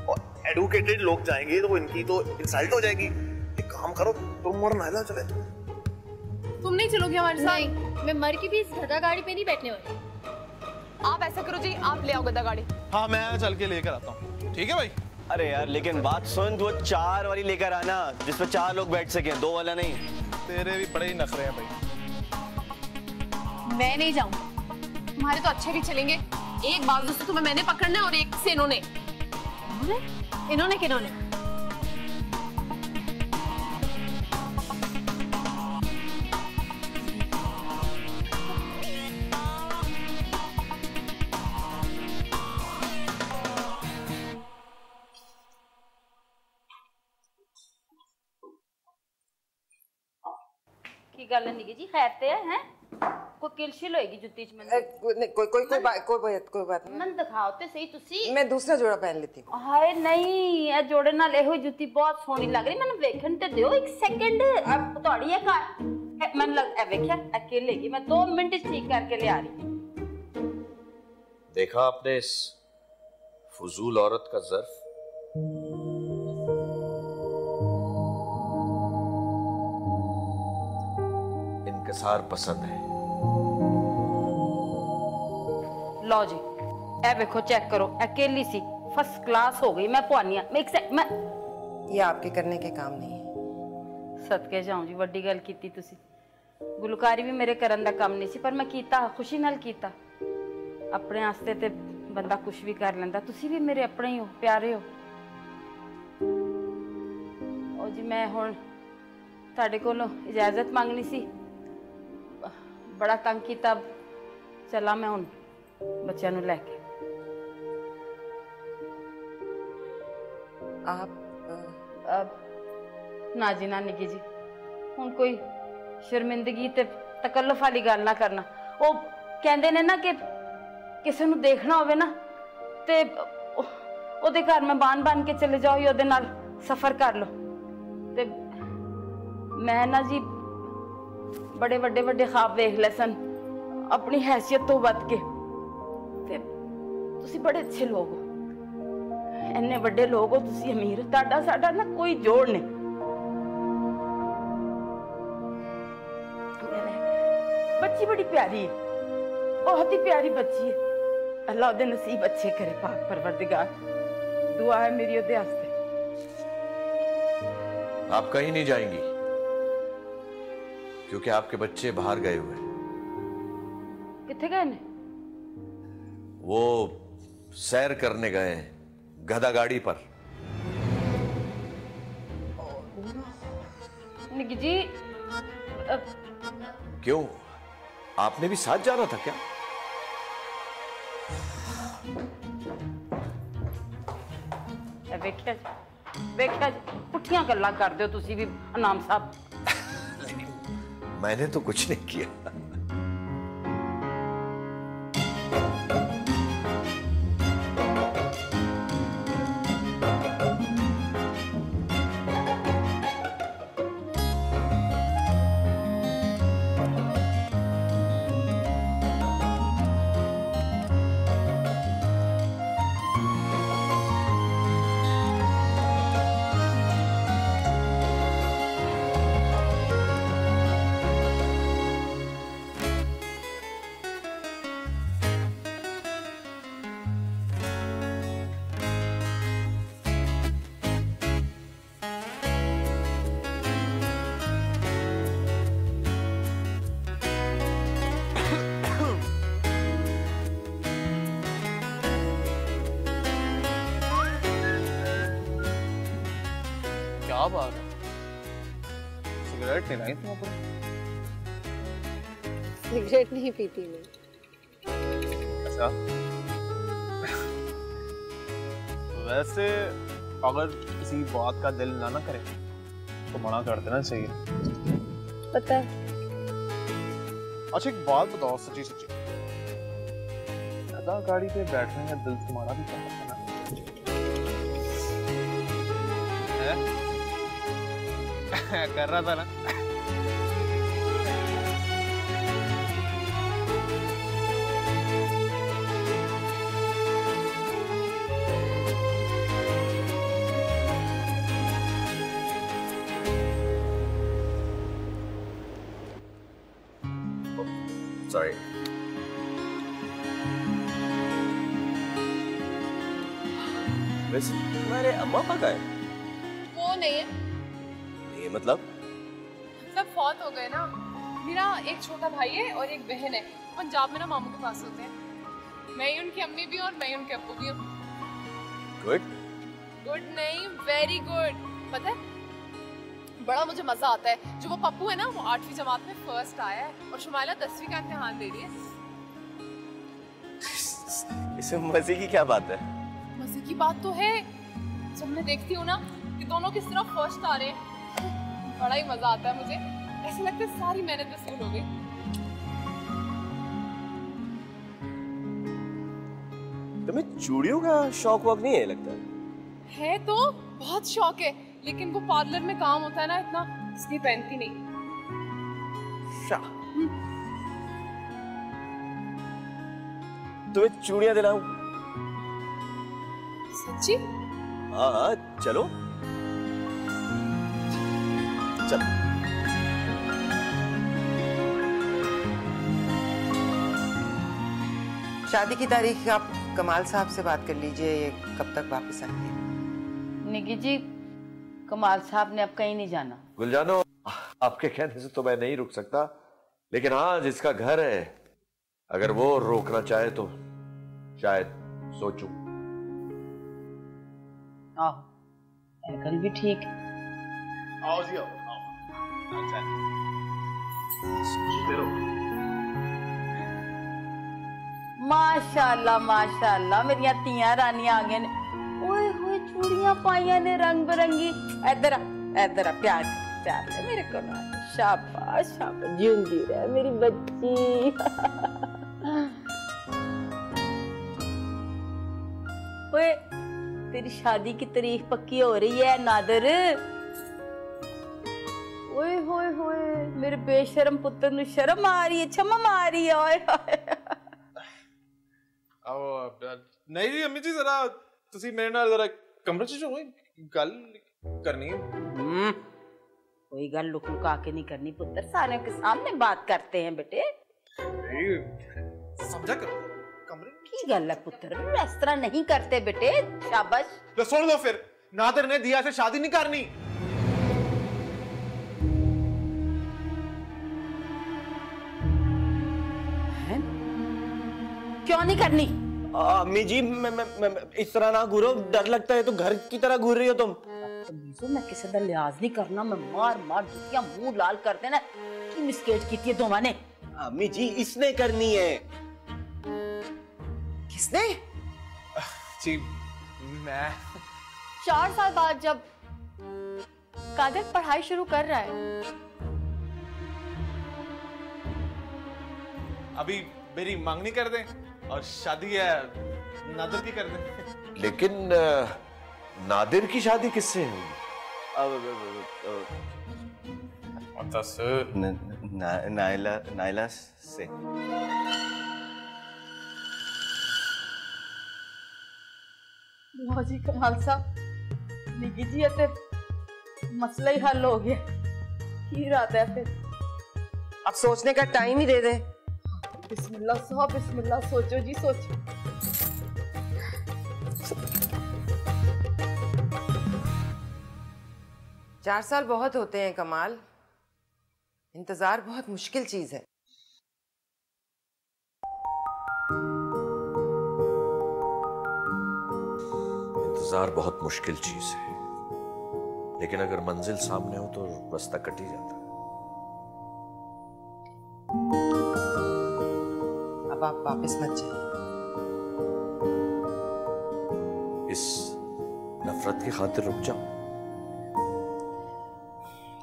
S5: और एडुकेटेड लोग जाएंगे तो इनकी तो इंसल्ट हो जाएगी। एक काम करो, तुम और नायला चले।
S2: तुम नहीं चलोगे हमारे साथ?
S3: नहीं, मैं मर के भी इस गधा गाड़ी पे नहीं बैठने वाली।
S2: आप ऐसा करो जी, आप ले आओ गधा गाड़ी।
S5: हाँ मैं चल के लेकर आता हूँ, ठीक है भाई।
S8: अरे यार लेकिन बात सुन, वो 4 वाली लेकर आना जिसमें 4 लोग बैठ सके, 2 वाला नहीं।
S5: तेरे भी बड़े ही नखरे हैं भाई।
S2: मैं नहीं जाऊंगी, तुम्हारे तो अच्छे भी चलेंगे। एक बाजू से तुम्हें मैंने पकड़ना है और एक से इन्होंने। इन्होंने किन्होंने?
S7: की गल निकी जी, खैर ते है कोई किलशिल होएगी जुत्ती च मैंने।
S1: कोई बात नहीं।
S7: मन दिखाओ ते सही तुसी।
S1: मैं दूसरा जोड़ा पहन लेती हूँ।
S7: हाय नहीं, ए जोड़े नाल एहो जुत्ती बहुत सोहनी लग रही, मैंने वेखन ते दियो 1 सेकंड। अब तोड़ी है कार मन लग ए वेख्या अकेले की, मैं 2 मिनट ठीक करके ले आ रही।
S6: देखा आपने इस फजूल औरत का ज़र्फ? इनकसार पसंद है।
S7: लो जी ए देखो, चेक करो, अकेली सी फर्स्ट क्लास हो गई। मैं पुआनिया मैं
S1: ये आपके करने के काम नहीं है।
S7: सदके जाऊं जी, वड्डी गल कीती तुसी। गुलकारी भी मेरे करन दा काम नहीं सी, पर मैं कीता खुशी नाल कीता। अपने वास्ते ते बंदा कुछ भी कर लेंदा। तुसी भी मेरे अपने ही हो, प्यारे हो। ओ जी मैं हुण तुहाडे कोलों इजाजत मांगनी सी, बड़ा तंग किया, चला मैं हुण बच्चों नूं लैके।
S1: आप
S7: ना जी ना निकी जी, हुण कोई शर्मिंदगी ते तकल्लुफ वाली गल ना करना। वो कहंदे ने ना कि किसी नूं देखना होवे ना ते ओदे घर में बान के चले जाओ या ओदे नाल सफर कर लो। ते मैं ना जी बड़े वड्डे वड्डे ख्वाब वेख ले सन अपनी हैसियत तो वध के। ते तुसी बड़े अच्छे लोग हो, इन्ने वड्डे लोग हो, तुसी अमीर हो, ताड़ा साडा ना कोई जोड़ नहीं। बच्ची बड़ी प्यारी है, बहुत ही प्यारी बच्ची है। अल्लाह उहदे नसीब अच्छे करे, पाक परवरदिगार। दुआ है मेरी उहदे वास्ते।
S6: आप कहीं नहीं जाएंगी क्योंकि आपके बच्चे बाहर गए हुए हैं।
S7: किथे गए ने?
S6: वो सैर करने गए हैं गधा गाड़ी पर।
S7: निकी जी
S6: क्यों, आपने भी साथ जाना था क्या?
S7: वेख्या पुठियां गल्लां करदे हो तुसी भी अनाम साहब।
S6: मैंने तो कुछ नहीं किया।
S5: क्या बात है, सिगरेट नहीं लाई तुम अपनी?
S2: सिगरेट नहीं पीती मैं।
S5: अच्छा, वैसे अगर किसी बात का दिल ना करे तो मना कर देना चाहिए।
S2: पता है।
S5: अच्छा एक बात बताओ, सच्ची सच्ची, गधा गाड़ी पे बैठने का दिल तुम्हारा भी करता है ना? कर रहा था ना?
S6: सॉरी। वैसे तुम्हारे अम्मा पापा का है?
S2: वो नहीं है।
S6: ये मतलब
S2: फौत हो गए ना। मेरा एक छोटा भाई है और एक बहन है, पंजाब में ना मामू के पास होते हैं। मैं ही उनकी अम्मी भी हूँ और मैं ही उनके अब्बू भी हूँ।
S6: गुड
S2: गुड नहीं, वेरी गुड। पता है बड़ा मुझे मजा आता है, जो वो पप्पू है ना, वो 8वीं जमात में फर्स्ट आया है और शुमाइला 10वीं का इम्तिहान दे रही है।
S6: इसमें मजे की क्या बात है?
S2: मजे की बात तो है, जब मैं देखती हूँ ना कि दोनों किस तरह फर्स्ट आ रहे हैं, बड़ा ही मजा आता है मुझे। ऐसा लगता है सारी मेहनत वसूल हो गई।
S6: तुम्हें चूड़ियों का शौक वौक नहीं है लगता?
S2: है तो बहुत शौक है, लेकिन वो पार्लर में काम होता है ना इतना, इसलिए पहनती नहीं।
S6: तुम्हें चूड़ियां दिलाऊं?
S2: सच्ची?
S6: हाँ चलो चलो।
S1: शादी की तारीख आप कमाल साहब से बात कर लीजिए, ये कब तक वापस आएंगे?
S7: निकी जी, कमाल साहब ने अब कहीं नहीं जाना।
S6: गुलजानो, आपके कहने से तो मैं नहीं रुक सकता, लेकिन हाँ जिसका घर है अगर वो रोकना चाहे तो शायद सोचूं।
S7: कल भी ठीक।
S5: आओ जी आओ। अच्छा
S7: माशाअल्लाह माशाअल्लाह मेरिया तियां रानियां आ गए ने। ओए होए चूड़ियां पाइया ने रंग बिरंगी। इधर आ प्यार प्यार ले मेरे को ना। शाबाश शाबाश जिंदी रह मेरी बच्ची। ओए तेरी शादी की तारीख पक्की हो रही है नादर। ओए होए होए मेरे बेशरम पुत्र नु शर्म आ रही है, छमम आ रही है। ओए
S5: नहीं जी अम्मी जी जरा तुसी मेरे नाल जरा कमरे च जाओ, गल करनी है।
S7: कोई गल लुक लुका के नहीं करनी पुत्र, सारे के सामने बात करते हैं बेटे।
S5: समझा करो कमरे
S7: की गल है पुत्र, इस तरह नहीं करते बेटे। शाबाश।
S5: तो सुन लो फिर, नादिर ने दिया से शादी नहीं करनी।
S7: क्यों नहीं करनी?
S8: अम्मी जी मैं इस तरह ना घूरो, डर लगता है। तो घर की तरह घूर रही हो तुम।
S7: मैं किसी का लिहाज नहीं करना, मैं मार मार जुतियां मुंह लाल कर देना। की मिस्टेक की थी दोवां ने?
S8: अम्मी जी इसने करनी है।
S1: किसने?
S5: जी मैं
S3: 4 साल बाद जब कादिर पढ़ाई शुरू कर रहा है,
S5: अभी मेरी मांग नहीं कर दे और शादी है नादिर की कर दे।
S6: लेकिन नादिर की शादी किससे होगी?
S8: नाइला से।
S7: जी कमाल साहब निगी जी ते मसला ही हल हो गया। की रात है फिर?
S1: अब सोचने का टाइम ही दे दे।
S7: बिस्मिल्लाह साहब बिस्मिल्लाह, सोचो जी सोचो।
S1: चार साल बहुत होते हैं कमाल, इंतजार बहुत मुश्किल चीज है।
S6: इंतजार बहुत मुश्किल चीज है, लेकिन अगर मंजिल सामने हो तो रास्ता कट ही जाता है।
S1: अब आप वापस मत जाइए।
S6: इस नफरत की खातिर रुक जाओ।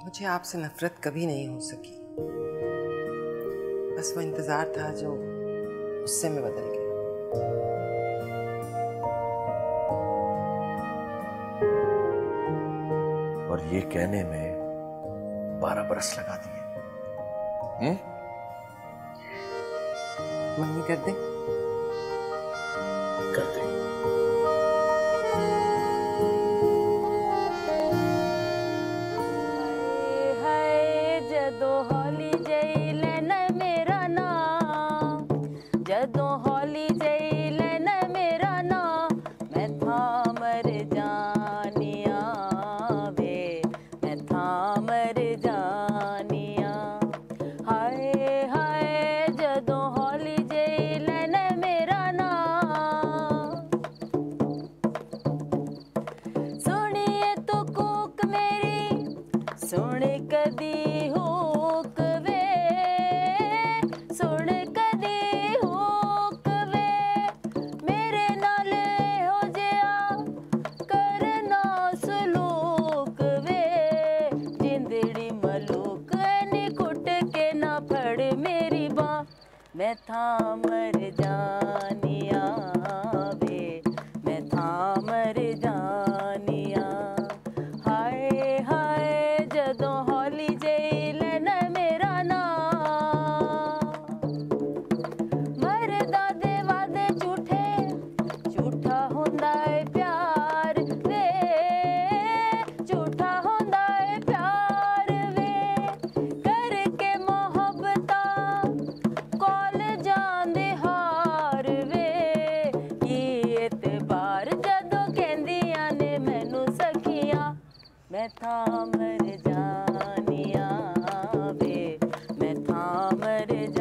S1: मुझे आपसे नफरत कभी नहीं हो सकी, बस वो इंतजार था जो उससे में बदल गया।
S6: और ये कहने में 12 बरस लगा दिए।
S1: मम्मी कर दे।
S6: कर दे।
S7: जदों हौली जई लेना मेरा नाम, जदों हौली जई लेना मेरा नाम, मैं था मर जानिया वे, मैं था मर जानिया। हाय हाय जदों हौली जई लेना मेरा नाम, सुनिए तो कूक मेरी सुन कदी हुक वे, सुन कदी हुक वे, मेरे नाल हो जिया करना सलूक वे, जिंदड़ी मलूक नी कुट के ना फड़ मेरी बाँ, मैं था मर जानिया वे, मैं था मर जानिया। हाय हाय जदों हौली जई लेना मेरा नाम, मरदा दे वादे झूठे, झूठा हुंदा है प्यार वे, झूठा हुंदा है प्यार वे, करके मोहब्बतां कॉलेजां दे हार वे, की एतबार जदों कहंदियां ने मैनू सखियां, मैं था मर जानिया वे, मैं था मर जा